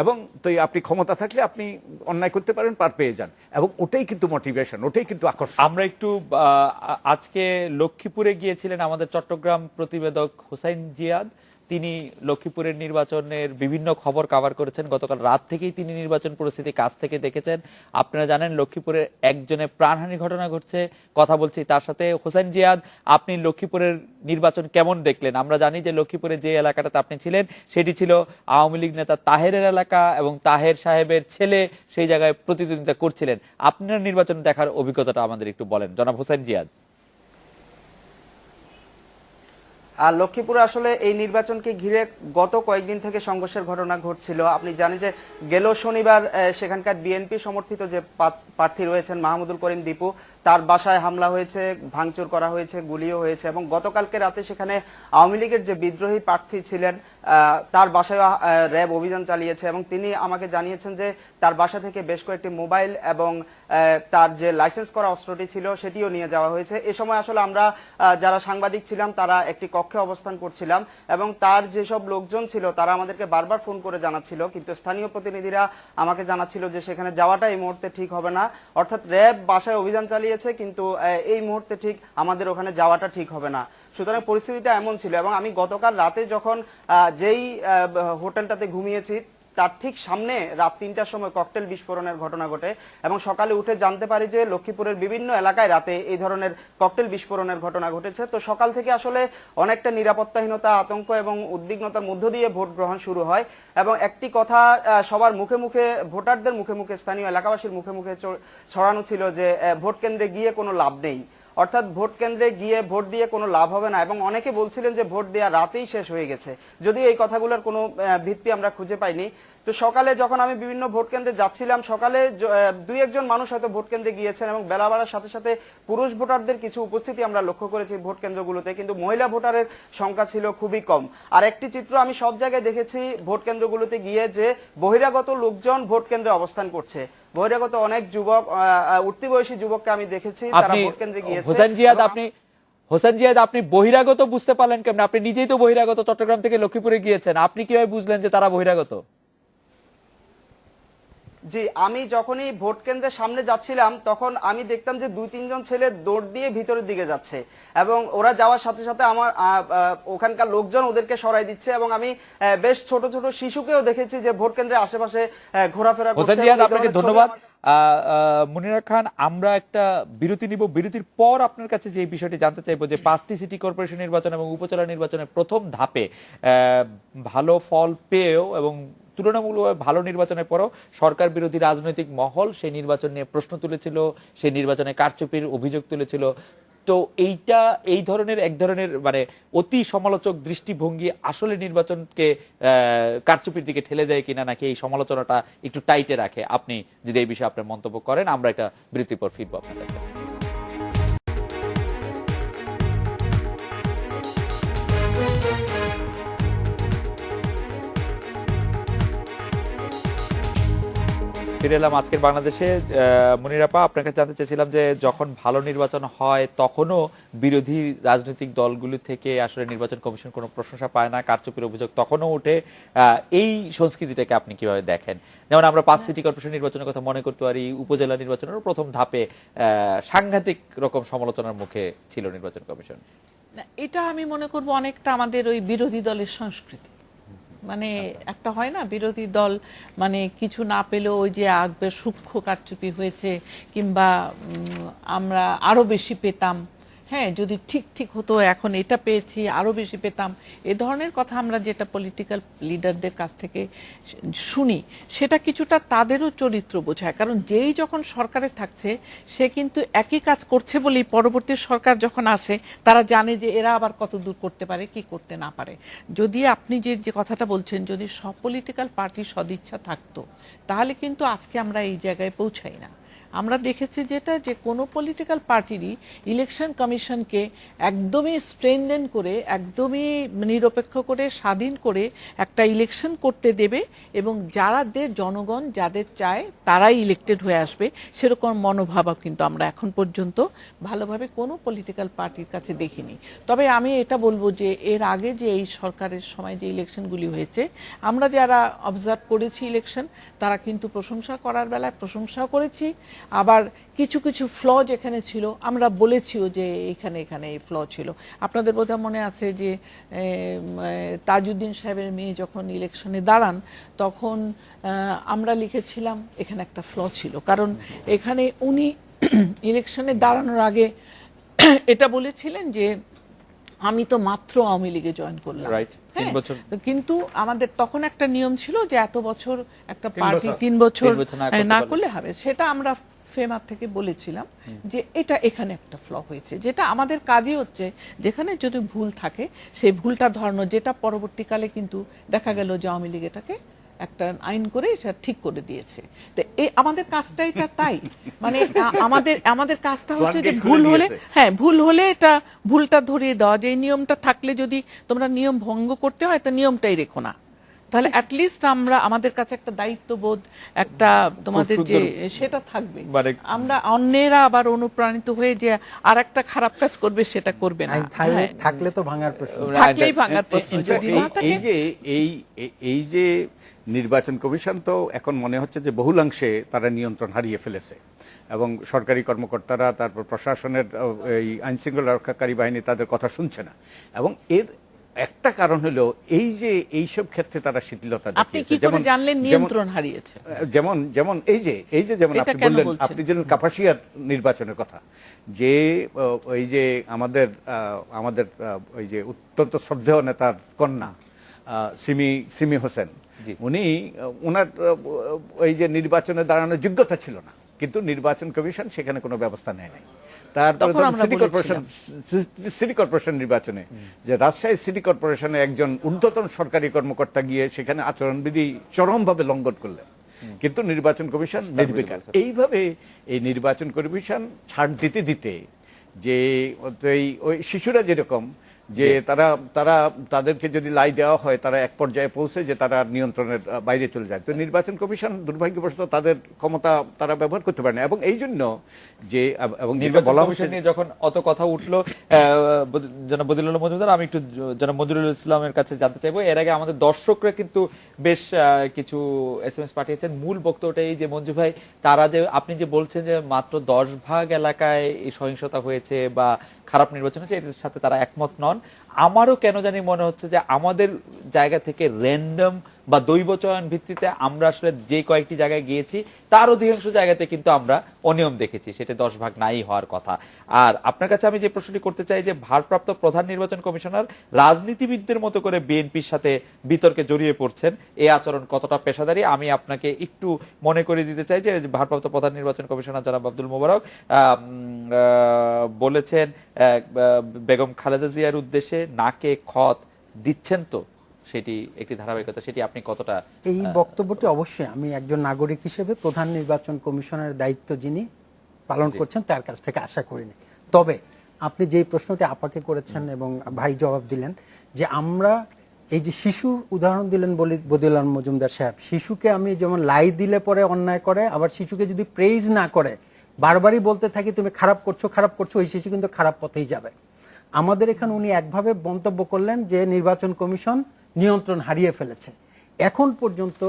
এবং তো আপনি ক্ষমতা থাকলে আপনি অন্যায় করতে পারেন, পার পেয়ে যান, এবং ওটাই কিন্তু মোটিভেশন, ওটাই কিন্তু আকর্ষণ। আমরা একটু আজকে লক্ষ্মীপুরে গিয়েছিলেন আমাদের চট্টগ্রাম প্রতিবেদক হুসাইন জিয়াদ, তিনি লক্ষ্মীপুরের নির্বাচনের বিভিন্ন খবর কভার করেছেন। গতকাল রাত থেকেই তিনি নির্বাচন পরিস্থিতি কাছ থেকে দেখেছেন। আপনারা জানেন লক্ষ্মীপুরে একজনের প্রাণহানি ঘটনা ঘটছে, কথা বলছি তার সাথে। হুসাইন জিয়াদ, আপনি লক্ষ্মীপুরের নির্বাচন কেমন দেখলেন? আমরা জানি যে লক্ষ্মীপুরে যে এলাকাটাতে আপনি ছিলেন সেটি ছিল আওয়ামী লীগ নেতা তাহেরের এলাকা, এবং তাহের সাহেবের ছেলে সেই জায়গায় প্রতিদ্বন্দ্বিতা করছিলেন। আপনার নির্বাচন দেখার অভিজ্ঞতাটা আমাদের একটু বলেন, জনাব হুসাইন জিয়াদ। আর লক্ষ্মীপুরে আসলে এই নির্বাচনকে ঘিরে গত কয়েকদিন থেকে সংঘর্ষের ঘটনা ঘটছিল। আপনি জানেন যে গেল শনিবার সেখানকার বিএনপি সমর্থিত যে প্রার্থী রয়েছেন মাহমুদুল করিম দীপু, তার বাসায় হামলা হয়েছে, ভাঙচুর করা হয়েছে, গুলিও হয়েছে, এবং গতকালকে রাতে সেখানে আওয়ামী লীগের যে বিদ্রোহী প্রার্থী ছিলেন তার বাসায় র্যাব অভিযান চালিয়েছে, এবং তিনি আমাকে জানিয়েছেন যে তার বাসা থেকে বেশ কয়েকটি মোবাইল এবং তার যে লাইসেন্স করা অস্ত্রটি ছিল সেটিও নিয়ে যাওয়া হয়েছে। এ সময় আসলে আমরা যারা সাংবাদিক ছিলাম তারা একটি কক্ষে অবস্থান করছিলাম, এবং তার যেসব লোকজন ছিল তারা আমাদেরকে বারবার ফোন করে জানাচ্ছিল, কিন্তু স্থানীয় প্রতিনিধিরা আমাকে জানাচ্ছিল যে সেখানে যাওয়াটা এই মুহূর্তে ঠিক হবে না। অর্থাৎ র্যাব বাসায় অভিযান চালিয়েছে, কিন্তু এই মুহূর্তে ঠিক আমাদের ওখানে যাওয়াটা ঠিক হবে না। সুতরাং পরিস্থিতিটা এমন ছিল, এবং আমি গতকাল রাতে যখন যেই হোটেলটাতে ঘুমিয়েছি তার ঠিক সামনে রাত 3টার সময় ককটেল বিস্ফোরণের ঘটনা ঘটে, এবং সকালে উঠে জানতে পারি যে লক্ষ্মীপুরের বিভিন্ন এলাকায় রাতে এই ধরনের ককটেল বিস্ফোরণের ঘটনা ঘটেছে। তো সকাল থেকে আসলে অনেকটা নিরাপত্তাহীনতা, আতঙ্ক এবং উদ্বিগ্নতার মধ্য দিয়ে ভোট গ্রহণ শুরু হয়, এবং একটি কথা সবার মুখে মুখে, ভোটারদের মুখে মুখে, স্থানীয় এলাকাবাসীর মুখে মুখে ছড়ানো ছিল যে ভোট কেন্দ্রে গিয়ে কোনো লাভ নেই, অর্থাৎ ভোট কেন্দ্রে গিয়ে ভোট দিয়ে কোনো লাভ হবে না, এবং অনেকে বলছিলেন যে ভোট দেওয়া রাতেই শেষ হয়ে গেছে, যদিও এই কথাগুলোর কোনো ভিত্তি আমরা খুঁজে পাইনি। তো সকালে যখন আমি বিভিন্ন ভোট কেন্দ্রে যাচ্ছিলাম, সকালে 2-1 জন মানুষ হয়তো ভোট কেন্দ্রে গিয়েছেন, এবং বেলা বাড়ার সাথে সাথে পুরুষ ভোটারদের কিছু উপস্থিতি আমরা লক্ষ্য করেছি ভোট কেন্দ্রগুলোতে, কিন্তু মহিলা ভোটারের সংখ্যা ছিল খুবই কম। আর একটি চিত্র আমি সব জায়গায় দেখেছি ভোট কেন্দ্রগুলোতে গিয়ে, যে বহিরাগত লোকজন ভোট কেন্দ্রে অবস্থান করছে, বহিরাগত অনেক যুবক, উঠতি বয়সী যুবককে আমি দেখেছি তারা ভোট কেন্দ্রে গিয়েছে। হোসেন জিয়াদ, আপনি বহিরাগত বুঝতে পারলেন কেমন? আপনি নিজেই তো বহিরাগত, চট্টগ্রাম থেকে লক্ষ্মীপুরে গিয়েছেন, আপনি কিভাবে বুঝলেন যে তারা বহিরাগত? জি, আমি যখনই ভোট কেন্দ্রের সামনে যাচ্ছিলাম তখন আমি দেখতাম যে 2-3 জন ছেলে দৌড় দিয়ে ভিতরের দিকে যাচ্ছে, এবং ওরা যাওয়ার সাথে সাথে আমার ওখানকার লোকজন ওদেরকে সরাই দিচ্ছে, এবং আমি বেশ ছোট ছোট শিশুকেও দেখেছি যে ভোট কেন্দ্রের আশেপাশে ঘোরাফেরা করছে। হোসেন জিয়াদ, আপনাকে ধন্যবাদ। মুনিরা খান, আমরা একটা বিরতি নিব, বিরতির পর আপনার কাছে যে বিষয়টি জানতে চাইবো যে 5টি সিটি কর্পোরেশন নির্বাচন এবং উপজেলা নির্বাচনের প্রথম ধাপে ভালো ফল পেয়েও এবং তুলনামূলকভাবে ভালো নির্বাচনের পরও সরকার বিরোধী রাজনৈতিক মহল সেই নির্বাচন নিয়ে প্রশ্ন তুলেছিল, সেই নির্বাচনে কারচুপির অভিযোগ তুলেছিল। তো এই ধরনের এক ধরনের মানে অতি সমালোচক দৃষ্টিভঙ্গি আসলে নির্বাচনকে কারচুপির দিকে ঠেলে দেয় কিনা, নাকি এই সমালোচনাটা একটু টাইটে রাখে? আপনি যদি এই বিষয়ে আপনার মন্তব্য করেন, আমরা একটা বিরতির পর ফিরবো আপনার কাছে। ফিরে এলাম আজকের বাংলাদেশে। মুনিরাপা, আপনার কাছে জানতে চেয়েছিলাম যে যখন ভালো নির্বাচন হয় তখনও বিরোধী রাজনৈতিক দলগুলি থেকে আসলে নির্বাচন কমিশন কোনো প্রশংসা পায় না, কারচুপির অভিযোগ তখনও ওঠে। এই সংস্কৃতিটাকে আপনি কিভাবে দেখেন? যেমন আমরা 5 সিটি কর্পোরেশন নির্বাচনের কথা মনে করতে পারি, উপজেলা নির্বাচনের প্রথম ধাপে সাংঘাতিক রকম সমালোচনার মুখে ছিল নির্বাচন কমিশন। না, এটা আমি মনে করব অনেকটা আমাদের ওই বিরোধী দলের সংস্কৃতি। মানে একটা হয় না, বিরোধী দল মানে কিছু না পেলেও ওই যে আগবে সূক্ষ্ম কারচুপি হয়েছে, কিংবা আমরা আরো বেশি পেতাম, হ্যাঁ যদি ঠিক ঠিক হতো, এখন এটা পেয়েছি আরো বেশি পেতাম, এ ধরনের কথা আমরা যেটা পলিটিক্যাল লিডারদের কাছ থেকে শুনি, সেটা কিছুটা তাদেরও চরিত্র বোঝায়। কারণ যেই যখন সরকারে থাকছে সে কিন্তু একই কাজ করছে বলেই পরবর্তী সরকার যখন আসে তারা জানে যে এরা আবার কত দূর করতে পারে কি করতে না পারে। যদি আপনি যে কথাটা বলছেন, যদি সব পলিটিক্যাল পার্টির সদিচ্ছা থাকতো তাহলে কিন্তু আজকে আমরা এই জায়গায় পৌঁছাই না। আমরা দেখেছি যেটা, যে কোনো পলিটিক্যাল পার্টিরই ইলেকশন কমিশনকে একদমই স্ট্রেনদেন করে, একদমই নিরপেক্ষ করে, স্বাধীন করে একটা ইলেকশন করতে দেবে, এবং যাদের জনগণ যাদের চায় তারাই ইলেক্টেড হয়ে আসবে, সেরকম মনোভাব কিন্তু আমরা এখন পর্যন্ত ভালোভাবে কোনো পলিটিক্যাল পার্টির কাছে দেখিনি। তবে আমি এটা বলবো যে এর আগে যে এই সরকারের সময় যে ইলেকশনগুলি হয়েছে, আমরা যারা অবজার্ভ করেছি ইলেকশন, তারা কিন্তু প্রশংসা করার বেলায় প্রশংসাও করেছি, আবার কিছু কিছু ফ্ল যেখানে ছিল আমরা বলেছিও যে এখানে এই ফ্ল ছিল। আপনাদের বোধহয় মনে আছে যে তাজউদ্দিন সাহেবের মেয়ে যখন ইলেকশনে দাঁড়ান, তখন আমরা লিখেছিলাম এখানে একটা ফ্ল ছিল, কারণ এখানে উনি ইলেকশনে দাঁড়ানোর আগে এটা বলেছিলেন যে আমি তো মাত্র আওয়ামী লীগে জয়েন করলাম, কিন্তু আমাদের তখন একটা নিয়ম ছিল যে এত বছর একটা পার্টি 3 বছর না করলে হবে। সেটা আমরা ফেমার থেকে বলেছিলাম যে এটা এখানে একটা ফ্ল হয়েছে, যেটা আমাদের কাজই হচ্ছে যেখানে যদি ভুল থাকে সেই ভুলটা ধরানো, যেটা পরবর্তীকালে কিন্তু দেখা গেল যে আওয়ামী লীগ এটাকে একটা আইন করে এটা ঠিক করে দিয়েছে। তো এই আমাদের কাজটা এটা তাই, মানে আমাদের কাজটা হচ্ছে যে ভুল হলে, হ্যাঁ ভুল হলে এটা ভুলটা ধরিয়ে দেওয়া, যে এই নিয়মটা থাকলে যদি তোমরা নিয়ম ভঙ্গ করতে হয় তো নিয়মটাই রেখো না, তাহলে অ্যাটলিস্ট আমরা আমাদের কাছে একটা দায়িত্ববোধ একটা তোমাদের যে সেটা থাকবে, আমরা অন্যেরা আবার অনুপ্রাণিত হয়ে যে আর একটা খারাপ কাজ করবে সেটা করবে না। থাকলে তো ভাঙার প্রশ্ন, থাকলেই ভাঙার প্রশ্ন। যদি না থাকে, এই যে নির্বাচন কমিশন তো এখন মনে হচ্ছে যে বহুলাংশে তারা নিয়ন্ত্রণ হারিয়ে ফেলেছে, এবং সরকারি কর্মকর্তারা, তারপর প্রশাসনের এই আইনশৃঙ্খলা রক্ষাকারী বাহিনী তাদের কথা শুনছে না, এবং এর একটা কারণ হলো এই যে এইসব ক্ষেত্রে তারা শিথিলতা দেখিয়েছে। যেমন জানলেন নিয়ন্ত্রণ হারিয়েছে, যেমন এই যে যেমন আপনি বললেন, আপনি যেন কাপাসিয়ার নির্বাচনের কথা, যে ওই যে আমাদের ওই যে অত্যন্ত শ্রদ্ধেয় নেতার কন্যা সিমি হোসেন, উনি ওনার ওই যে নির্বাচনে দাঁড়ানোর যোগ্যতা ছিল না, কিন্তু নির্বাচন কমিশন সেখানে কোনো ব্যবস্থা নেয় নাই। তারপরে সিটি কর্পোরেশন নির্বাচনে যে রাজশাহী সিটি কর্পোরেশনে একজন ঊর্ধ্বতন সরকারি কর্মকর্তা গিয়ে সেখানে আচরণবিধি চরমভাবে লঙ্ঘন করলেন, কিন্তু নির্বাচন কমিশন নির্বিকার। এইভাবে এই নির্বাচন কমিশন ছাড় দিতে দিতে যে ওই শিশুরা যেরকম যে তাদেরকে যদি লাই দেওয়া হয় তারা এক পর্যায়ে পৌঁছে যে তারা নিয়ন্ত্রণের বাইরে চলে যায়, তো নির্বাচন কমিশন দুর্ভাগ্যবশত তাদের ক্ষমতা তারা ব্যবহার করতে পারে না। এবং এই জন্য যে এবং বলা হচ্ছে যখন অত কথা উঠলো, জনাব বদিউল আলম মজুমদার, আমি একটু জনাব মনিরুল ইসলামের কাছে জানতে চাইবো। এর আগে আমাদের দর্শকরা কিন্তু বেশ কিছু SMS পাঠিয়েছেন। মূল বক্তব্যটা এই যে মঞ্জু ভাই, তারা যে আপনি যে বলছেন যে মাত্র 10 ভাগ এলাকায় এই সহিংসতা হয়েছে বা খারাপ নির্বাচন হয়েছে, এর সাথে তারা একমত নন। আমারও কেন জানি মনে হচ্ছে যে আমাদের জায়গা থেকে র্যান্ডম বা দৈব চয়ন ভিত্তিতে আমরা আসলে যে কয়েকটি জায়গায় গিয়েছি তার অধিকাংশ জায়গাতে কিন্তু আমরা অনিয়ম দেখেছি, সেটা 10 ভাগ নাই হওয়ার কথা। আর আপনার কাছে আমি যে প্রশ্নটি করতে চাই যে ভারপ্রাপ্ত প্রধান নির্বাচন কমিশনার রাজনীতিবিদদের মতো করে বিএনপির সাথে বিতর্কে জড়িয়ে পড়ছেন, এই আচরণ কতটা পেশাদারি? আমি আপনাকে একটু মনে করে দিতে চাই যে ভারপ্রাপ্ত প্রধান নির্বাচন কমিশনার জনাব আব্দুল মোবারক বলেছেন বেগম খালেদা জিয়ার উদ্দেশ্যে নাকে খত দিচ্ছেন, তো সেটি একটি ধারাবাহিকতা, সেটি আপনি কতটা? এই বক্তব্যটি অবশ্যই আমি একজন নাগরিক হিসেবে প্রধান নির্বাচন কমিশনের দায়িত্ব যিনি পালন করছেন তার কাছ থেকে আশা করিনি। তবে আপনি যেই প্রশ্নটি আপাকে করেছেন এবং ভাই জবাব দিলেন যে আমরা এই যে শিশুর উদাহরণ দিলেন বদিউল আলম মজুমদার সাহেব, শিশুকে আমি যেমন লাই দিলে পরে অন্যায় করে, আবার শিশুকে যদি প্রেইজ না করে বারবারই বলতে থাকি তুমি খারাপ করছো, ওই শিশু কিন্তু খারাপ পথেই যাবে। আমাদের এখানে উনি একভাবে মন্তব্য করলেন যে নির্বাচন কমিশন নিয়ন্ত্রণ হারিয়ে ফেলেছে। এখন পর্যন্ত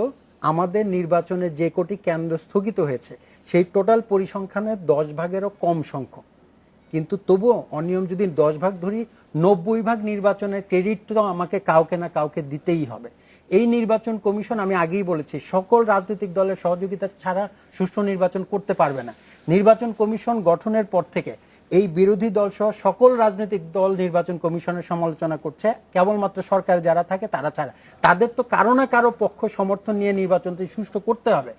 আমাদের নির্বাচনে যে কোটি কেন্দ্র স্থগিত হয়েছে সেই টোটাল পরিসংখ্যানের 10 ভাগেরও কম সংখ্যক, কিন্তু তবুও অনিয়ম যদি 10 ভাগ ধরি, 90 ভাগ নির্বাচনের ক্রেডিট তো আমাকে কাউকে না কাউকে দিতেই হবে। এই নির্বাচন কমিশন আমি আগেই বলেছি সকল রাজনৈতিক দলের সহযোগিতা ছাড়া সুষ্ঠু নির্বাচন করতে পারবে না। নির্বাচন কমিশন গঠনের পর থেকে এই বিরোধী দল সহ সকল রাজনৈতিক দল নির্বাচন কমিশনের সমালোচনা করছে, কেবলমাত্র সরকার যারা থাকে তারা ছাড়া। তাদের তো কারো না কারো পক্ষ সমর্থন নিয়ে নির্বাচনটি সুষ্ঠু করতে হবে।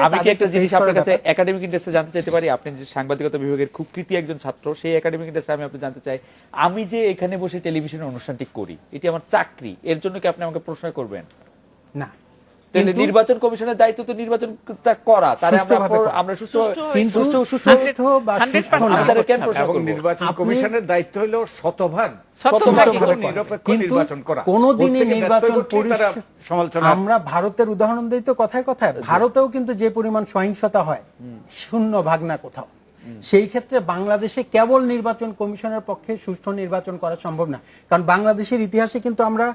আমি কি একটা জিনিস আপনার কাছে একাডেমিক ইন্টারেস্টে জানতে চাইতে পারি? আপনি যে সাংবাদিকতা বিভাগের খুব কৃতি একজন ছাত্র, সেই একাডেমিক ইন্টারেস্টে আমি আপনি জানতে চাই, আমি যে এখানে বসে টেলিভিশনের অনুষ্ঠানটি করি, এটি আমার চাকরি, এর জন্য কি আপনি আমাকে প্রশ্ন করবেন? না, তাহলে নির্বাচন কমিশনের দায়িত্ব তো নির্বাচনটা করা, তাহলে আমরা সুষ্ঠু এবং নির্বাচন কমিশনের দায়িত্ব হলো শতভাগ নিরপেক্ষ নির্বাচন করা। কোনদিনই নির্বাচন সমালোচনা, আমরা ভারতের উদাহরণ দিই তো কথায় কথায়, ভারতেও কিন্তু যে পরিমাণ সহিংসতা হয় 0 ভাগ না কোথাও। সেই ক্ষেত্রে বাংলাদেশে কেবল নির্বাচন কমিশনের পক্ষে সুষ্ঠু নির্বাচন করা সম্ভব না, কারণ বাংলাদেশের ইতিহাসে কিন্তু আমরা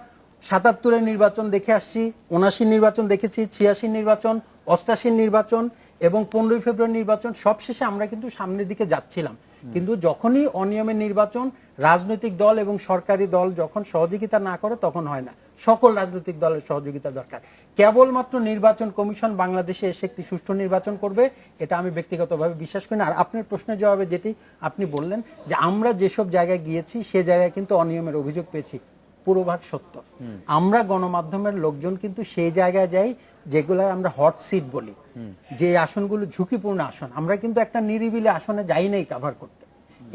77-এর নির্বাচন দেখে আসছি, 79 নির্বাচন দেখেছি, 86 নির্বাচন, 88 নির্বাচন এবং 15 ফেব্রুয়ারি নির্বাচন, সবশেষে আমরা কিন্তু সামনের দিকে যাচ্ছিলাম। কিন্তু যখনই অনিয়মের নির্বাচন, রাজনৈতিক দল এবং সরকারি দল যখন সহযোগিতা না করে তখন হয় না। সকল রাজনৈতিক দলের সহযোগিতা দরকার। কেবলমাত্র নির্বাচন কমিশন বাংলাদেশে এসে একটি সুষ্ঠু নির্বাচন করবে, এটা আমি ব্যক্তিগতভাবে বিশ্বাস করি না। আর আপনার প্রশ্নের জবাবে যেটি আপনি বললেন যে আমরা যেসব জায়গায় গিয়েছি সে জায়গায় কিন্তু অনিয়মের অভিযোগ পেয়েছি, পুরোভাগ সত্য। আমরা গণমাধ্যমের লোকজন কিন্তু সেই জায়গায় যাই যেগুলো আমরা হট সিট বলি, যে আসনগুলো ঝুঁকিপূর্ণ আসন, আমরা কিন্তু একটা নিরিবিলি আসনে যাই নাই কভার করতে,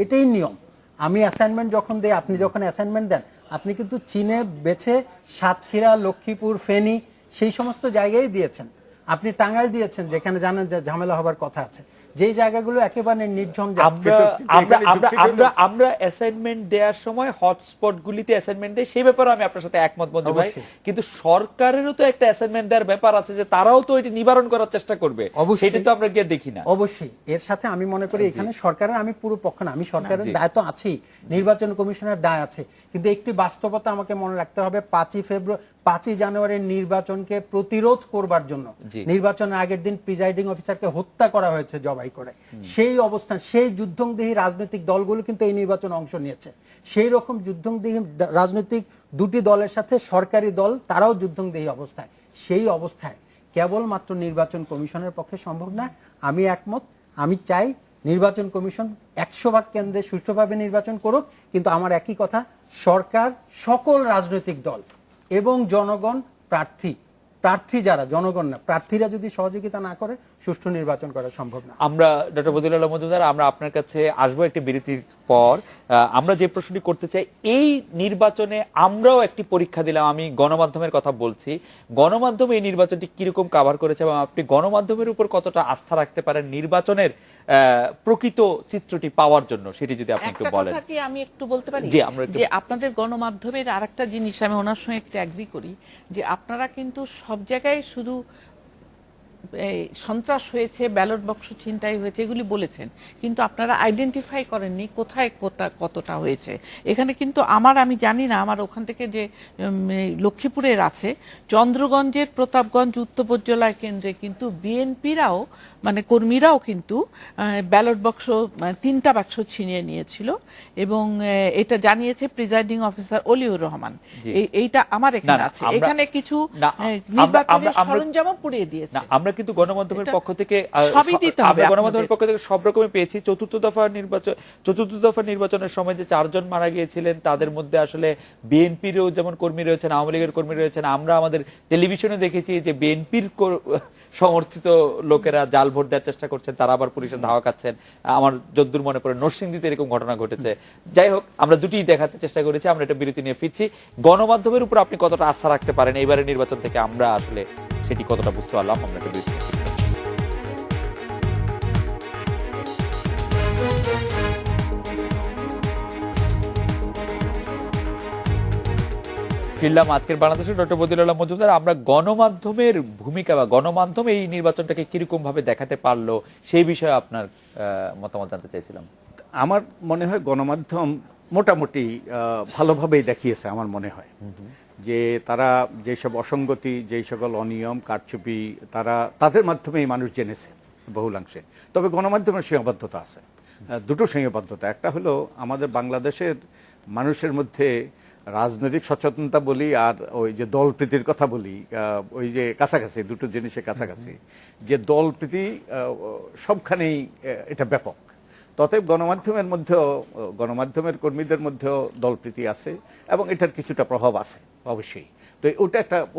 এটাই নিয়ম। আমি অ্যাসাইনমেন্ট যখন দেই, আপনি যখন অ্যাসাইনমেন্ট দেন, আপনি কিন্তু চীনে বেছে সাতক্ষীরা, লক্ষ্মীপুর, ফেনী সেই সমস্ত জায়গায় দিয়েছেন। আপনি টাঙ্গাইল দিয়েছেন যেখানে জানেন যে ঝামেলা হবার কথা আছে, যেই জায়গাগুলো একেবারে নির্ঝম। আমরা অ্যাসাইনমেন্ট দেওয়ার সময় হটস্পট গুলিতে অ্যাসাইনমেন্ট দেই, সেই ব্যাপারে আমি আপনার সাথে একমত মঞ্জু ভাই, কিন্তু সরকারেরও তো একটা অ্যাসাইনমেন্ট দেওয়ার ব্যাপার আছে, যে তারাও তো এটি নিবারণ করার চেষ্টা করবে, সেটা তো আমরা গিয়ে দেখি না। অবশ্যই এর সাথে আমি মনে করি এখানে সরকারের, আমি পুরো পক্ষ না, আমি সরকারের দায় তো আছেই, নির্বাচন কমিশনের দায় আছে, কিন্তু একটি বাস্তবতা আমাকে মনে রাখতে হবে। 5 জানুয়ারির নির্বাচনকে প্রতিরোধ করবার জন্য নির্বাচনের আগের দিন প্রিজাইডিং অফিসারকে হত্যা করা হয়েছে জবাই করে। সেই অবস্থান, সেই যুদ্ধংদেহী রাজনৈতিক দলগুলো কিন্তু এই নির্বাচনে অংশ নিয়েছে। সেই রকম যুদ্ধংদেহী রাজনৈতিক দুটি দলের সাথে সরকারি দল, তারাও যুদ্ধংদেহী অবস্থায়। সেই অবস্থায় কেবলমাত্র নির্বাচন কমিশনের পক্ষে সম্ভব না। আমি একমত, আমি চাই নির্বাচন কমিশন 100 ভাগ কেন্দ্রে সুষ্ঠুভাবে নির্বাচন করুক, কিন্তু আমার একই কথা, সরকার, সকল রাজনৈতিক দল এবং জনগণ, প্রার্থী যারা, জনগণ না, প্রার্থীরা যদি সহযোগিতা না করে সুষ্ঠু নির্বাচন করা সম্ভব না। আমরা ডক্টর বদিউল আলম মজুমদার, আমরা আপনার কাছে আসবো একটি বিরতির পর। আমরা যে প্রশ্নটি করতে চাই, এই নির্বাচনে আমরাও একটি পরীক্ষা দিলাম, আমি গণমাধ্যমের কথা বলছি, গণমাধ্যম এই নির্বাচনটি কিরকম কাভার করেছে এবং আপনি গণমাধ্যমের উপর কতটা আস্থা রাখতে পারেন নির্বাচনের প্রকৃত চিত্রটি পাওয়ার জন্য, সেটি যদি আপনি একটু বলেন। একটা কথা কি আমি একটু বলতে পারি? যে আপনাদের গণমাধ্যমের আরেকটা জিনিস আমি ওনার সঙ্গে একটু এগ্রি করি, যে আপনারা কিন্তু সব জায়গায় শুধু এই সন্ত্রাস হয়েছে, ব্যালট বাক্স ছিনতাই হয়েছে, এগুলি বলেছেন, কিন্তু আপনারা আইডেন্টিফাই করেননি কোথায় কতটা হয়েছে। এখানে কিন্তু আমি জানি না, আমার ওখান থেকে যে এই লক্ষ্মীপুরের আছে, চন্দ্রগঞ্জের প্রতাপগঞ্জ উত্তর উপজেলা কেন্দ্রে কিন্তু বিএনপিরাও মানে কর্মীরাও কিন্তু ব্যালট বাক্স 3টা বাক্স ছিনিয়ে নিয়েছিল, এবং এটা জানিয়েছে প্রিজাইডিং অফিসার অলিউর রহমান। এইটা আমার এখানে আছে। এখানে কিছু নির্বাচনের সরঞ্জামও পুড়িয়ে দিয়েছে। আমরা কিন্তু গণমাধ্যমের পক্ষ থেকে সবই দিতে হবে। আমরা গণমাধ্যমের পক্ষ থেকে সব রকমই পেয়েছি। চতুর্থ দফা নির্বাচনের সময় যে 4 জন মারা গিয়েছিলেন, তাদের মধ্যে আসলে বিএনপিরও যেমন কর্মী রয়েছেন, আওয়ামী লীগের কর্মী রয়েছেন। আমরা আমাদের টেলিভিশনে দেখেছি যে বিএনপির সমর্থিত লোকেরা জাল ভোট দেওয়ার চেষ্টা করছেন, তারা আবার পুলিশের ধাওয়া খাচ্ছেন। আমার যদ্দূর মনে পড়ে নরসিংদীতে এরকম ঘটনা ঘটেছে। যাই হোক, আমরা দুটিই দেখাতে চেষ্টা করেছি। আমরা এটা বিরতি নিয়ে ফিরছি। গণমাধ্যমের উপর আপনি কতটা আস্থা রাখতে পারেন এবারের নির্বাচন থেকে, আমরা আসলে সেটি কতটা বুঝতে পারলাম। আমরা একটা বিরতি নিয়ে ফিরছি। ফিরলাম আজকের বাংলাদেশে ডক্টর বদিউল আলম মজুমদার। আমরা গণমাধ্যমের ভূমিকা বা গণমাধ্যম এই নির্বাচনটাকে কিরকম ভাবে দেখাতে পারলো সেই বিষয়ে আপনার মতামত জানতে চাইছিলাম। আমার মনে হয় গণমাধ্যম মোটামুটি ভালোভাবেই দেখিয়েছে। আমার মনে হয় যে তারা যেসব অসঙ্গতি, যেই সকল অনিয়ম, কারচুপি তাদের মাধ্যমেই মানুষ জেনেছে বহুলাংশে। তবে গণমাধ্যমের সীমাবদ্ধতা আছে, দুটো সীমাবদ্ধতা। একটা হলো আমাদের বাংলাদেশের মানুষের মধ্যে রাজনৈতিক সচেতনতা বলি আর ওই যে দলপ্রীতির কথা বলি, ওই যে কাছাকাছি দুটো জিনিসের কাছাকাছি, যে দলপ্রীতি সবখানেই এটা ব্যাপক। ততএব গণমাধ্যমের মধ্যেও, গণমাধ্যমের কর্মীদের মধ্যেও দলপ্রীতি আছে এবং এটার কিছুটা প্রভাব আছে অবশ্যই। তো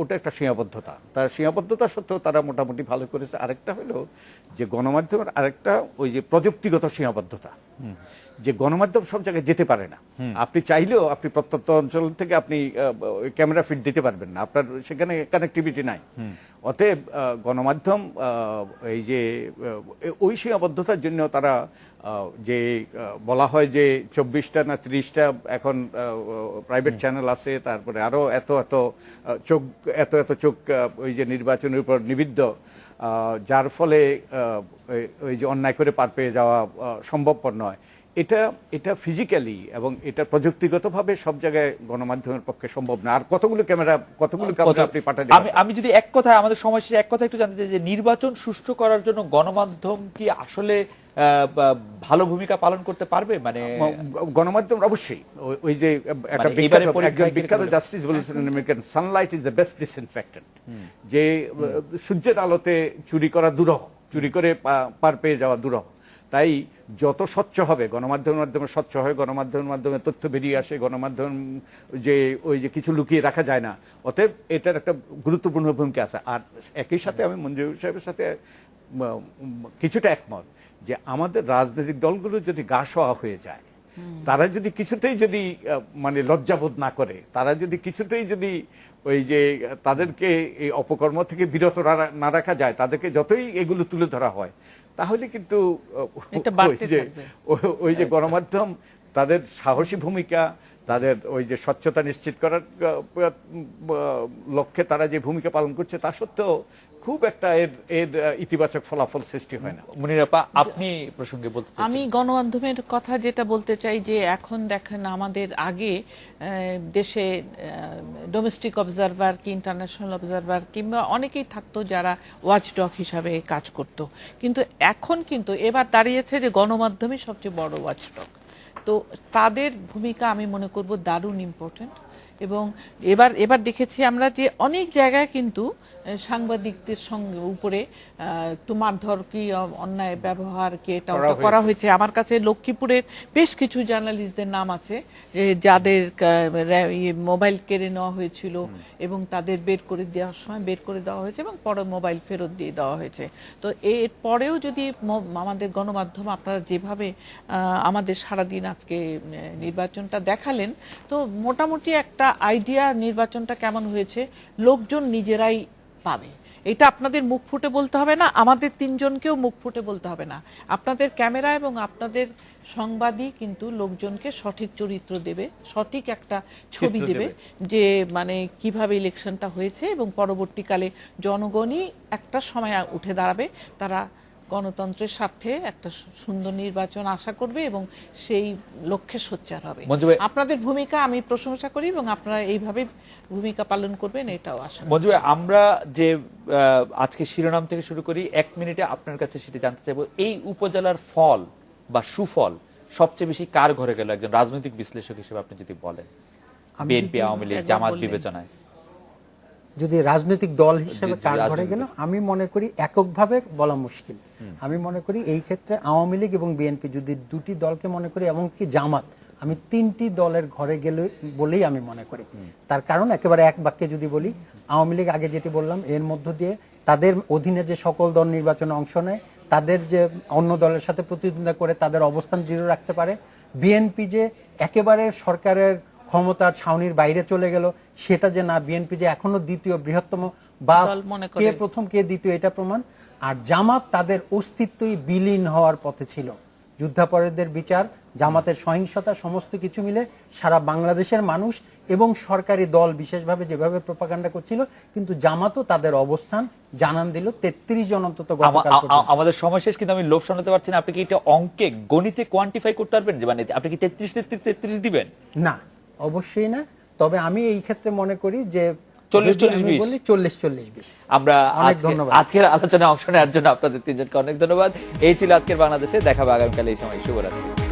ওটা একটা সীমাবদ্ধতা। তার সীমাবদ্ধতা সত্ত্বেও তারা মোটামুটি ভালো করেছে। আরেকটা হলো যে গণমাধ্যমের আরেকটা ওই যে প্রযুক্তিগত সীমাবদ্ধতা, যে গণমাধ্যম সব জায়গায় যেতে পারে না। আপনি চাইলেও আপনি প্রত্যন্ত অঞ্চল থেকে আপনি ক্যামেরা ফিট দিতে পারবেন না, আপনার সেখানে কানেক্টিভিটি নাই। অতএব গণমাধ্যম এই যে ওই সীমাবদ্ধতার জন্য তারা যে বলা হয় যে 24টা না 30টা এখন প্রাইভেট চ্যানেল আছে, তারপরে আরো এত চোখ ওই যে নির্বাচনের উপর নিবিদ্ধ, যার ফলে ওই যে অন্যায় করে পার পেয়ে যাওয়া সম্ভবপর নয়। এটা ফিজিক্যালি এবং এটা প্রযুক্তিগতভাবে সব জায়গায় গণমাধ্যমের পক্ষে সম্ভব না। আর কতগুলো ক্যামেরা আপনি পাঠাতে। আমি যদি এক কথায়, আমাদের সময় শেষে এক কথা একটু জানতে চাই যে নির্বাচন সুষ্ঠু করার জন্য গণমাধ্যম কি আসলে ভালো ভূমিকা পালন করতে পারবে? মানে গণমাধ্যম অবশ্যই ওই যে একটা বিখ্যাত জাস্টিস বলেছেন American, Sunlight is the best disinfectant, যে সূর্যের আলোতে চুরি করা দুরূহ, চুরি করে পার পেয়ে যাওয়া দুরূহ। তাই যত স্বচ্ছ হবে গণমাধ্যমের মাধ্যমে, স্বচ্ছ হয় গণমাধ্যমের মাধ্যমে, তথ্য বেরিয়ে আসে, গণমাধ্যম যে ওই যে কিছু লুকিয়ে রাখা যায় না। অতএব এটার একটা গুরুত্বপূর্ণ ভূমিকা আছে। আর একই সাথে আমি মঞ্জুর সাহেবের সাথে কিছুটা একমত যে আমাদের রাজনৈতিক দলগুলো যদি গা সওয়া হয়ে যায়, তারা যদি কিছুতেই যদি মানে লজ্জাবোধ না করে, তারা যদি কিছুতেই যদি ওই যে তাদেরকে এই অপকর্ম থেকে বিরত না রাখা যায়, তাদেরকে যতই এগুলো তুলে ধরা হয়, তাহলে কিন্তু ওই যে গণমাধ্যম তাদের সাহসী ভূমিকা, তাদের ওই যে স্বচ্ছতা নিশ্চিত করার লক্ষ্যে তারা যে ভূমিকা পালন করছে, তা সত্ত্বেও খুব একটা এর ইতিবাচক ফলাফল সৃষ্টি হয় না। মুনিরাপা, আপনি প্রসঙ্গে বলতে চাই। আমি গণমাধ্যমের কথা যেটা বলতে চাই যে এখন দেখেন আমাদের আগে দেশে ডোমেস্টিক অবজারভার কি ইন্টারন্যাশনাল অবজারভার কিংবা অনেকেই থাকতো যারা ওয়াচডগ হিসাবে কাজ করত, কিন্তু এখন কিন্তু এবার দাঁড়িয়েছে যে গণমাধ্যমই সবচেয়ে বড় ওয়াচডগ। তো তাদের ভূমিকা আমি মনে করব দারুণ ইম্পর্টেন্ট। এবং এবার দেখেছি আমরা যে অনেক জায়গায় কিন্তু সাংবাদিকদের সঙ্গে উপরে একটু মারধর কি অন্যায় ব্যবহার কি এটা করা হয়েছে। আমার কাছে লক্ষ্মীপুরের বেশ কিছু জার্নালিস্টদের নাম আছে যাদের মোবাইল কেড়ে নেওয়া হয়েছিল এবং তাদের বের করে দেওয়া হয়েছে এবং পরে মোবাইল ফেরত দিয়ে দেওয়া হয়েছে। তো এর পরেও যদি আমাদের গণমাধ্যম আপনারা যেভাবে আমাদের সারাদিন আজকে নির্বাচনটা দেখালেন, তো মোটামুটি একটা আইডিয়া নির্বাচনটা কেমন হয়েছে লোকজন নিজেরাই পাবে। এটা আপনাদের মুখ ফুটে বলতে হবে না, আমাদের তিনজনকেও মুখ ফুটে বলতে হবে না। আপনাদের ক্যামেরা এবং আপনাদের সংবাদই কিন্তু লোকজনকে সঠিক চরিত্র দেবে, সঠিক একটা ছবি চিত্র দেবে দেবে। যে মানে কিভাবে ইলেকশনটা হয়েছে, এবং পরবর্তীকালে জনগণই একটা সময় উঠে দাঁড়াবে, তারা গণতন্ত্রের স্বার্থে একটা সুন্দর নির্বাচন আশা করবে এবং সেই লক্ষ্যে সোচ্চার হবে। মঞ্জু ভাই- আপনাদের ভূমিকা আমি প্রশংসা করি এবং আপনারা এইভাবে ভূমিকা পালন করবেন এটাও আশা করি। মঞ্জু ভাই, আমরা যে আজকে শিরোনাম থেকে শুরু করি, 1 মিনিটে আপনার কাছে সেটা জানতে চাইবো, এই উপজেলার ফল বা সুফল সবচেয়ে বেশি কার ঘরে গেল, একজন রাজনৈতিক বিশ্লেষক হিসেবে আপনি যদি বলেন, আমি বিএনপি, যদি আওয়ামী লীগ, একবার জামাত বললেন। বিবেচনায়? যদি রাজনৈতিক দল হিসেবে জি, কার ঘরে রাজনৈতিক। গেল, আমি মনে করি এককভাবে বলা মুশকিল। আমি মনে করি এই ক্ষেত্রে আওয়ামী লীগ এবং বিএনপি যদি দুটি দলকে মনে করি, এমনকি জামাত, আমি 3টি দলের ঘরে গেল বলেই আমি মনে করি। তার কারণ একেবারে এক বাক্যে যদি বলি, আওয়ামী লীগ আগে যেটি বললাম, এর মধ্য দিয়ে তাদের অধীনে যে সকল দল নির্বাচনে অংশ নেয়, তাদের যে অন্য দলের সাথে প্রতিদ্বন্দ্বিতা করে তাদের অবস্থান দৃঢ় রাখতে পারে। বিএনপি যে একেবারে সরকারের ক্ষমতার ছাউনির বাইরে চলে গেল সেটা যে না, বিএনপি যে এখনো দ্বিতীয় বৃহত্তম বা দল মনে করে। কে প্রথম কে দ্বিতীয় এটা প্রমাণ। আর জামাত তাদের অস্তিত্বই বিলীন হওয়ার পথে ছিল। যুদ্ধাপরাধীদের বিচার, জামাতের সহিংসতা, সমস্ত কিছু মিলে সারা বাংলাদেশের মানুষ এবং সরকারি দল বিশেষভাবে যেভাবে প্রোপাগান্ডা করছিল, কিন্তু জামাতও তাদের অবস্থান জানান দিল। 33 জন অন্তত গতকাল পর্যন্ত। আমাদের সময় শেষ, কিন্তু আমি লোভ সামলাতে পারছি না। আপনি কি এটা অঙ্কে গণিতে কোয়ান্টিফাই করতে পারবেন যে মানে আপনি কি 33 দিবেন? না, অবশ্যই না। তবে আমি এই ক্ষেত্রে মনে করি যে 40-40-20 বলি 40-40-20। আমরা অনেক ধন্যবাদ। আজকের আলোচনায় অংশ নেওয়ার জন্য আপনাদের তিনজনকে অনেক ধন্যবাদ। এই ছিল আজকের বাংলাদেশে, দেখা হবে আগামীকাল এই সময়। শুভরাত্রি।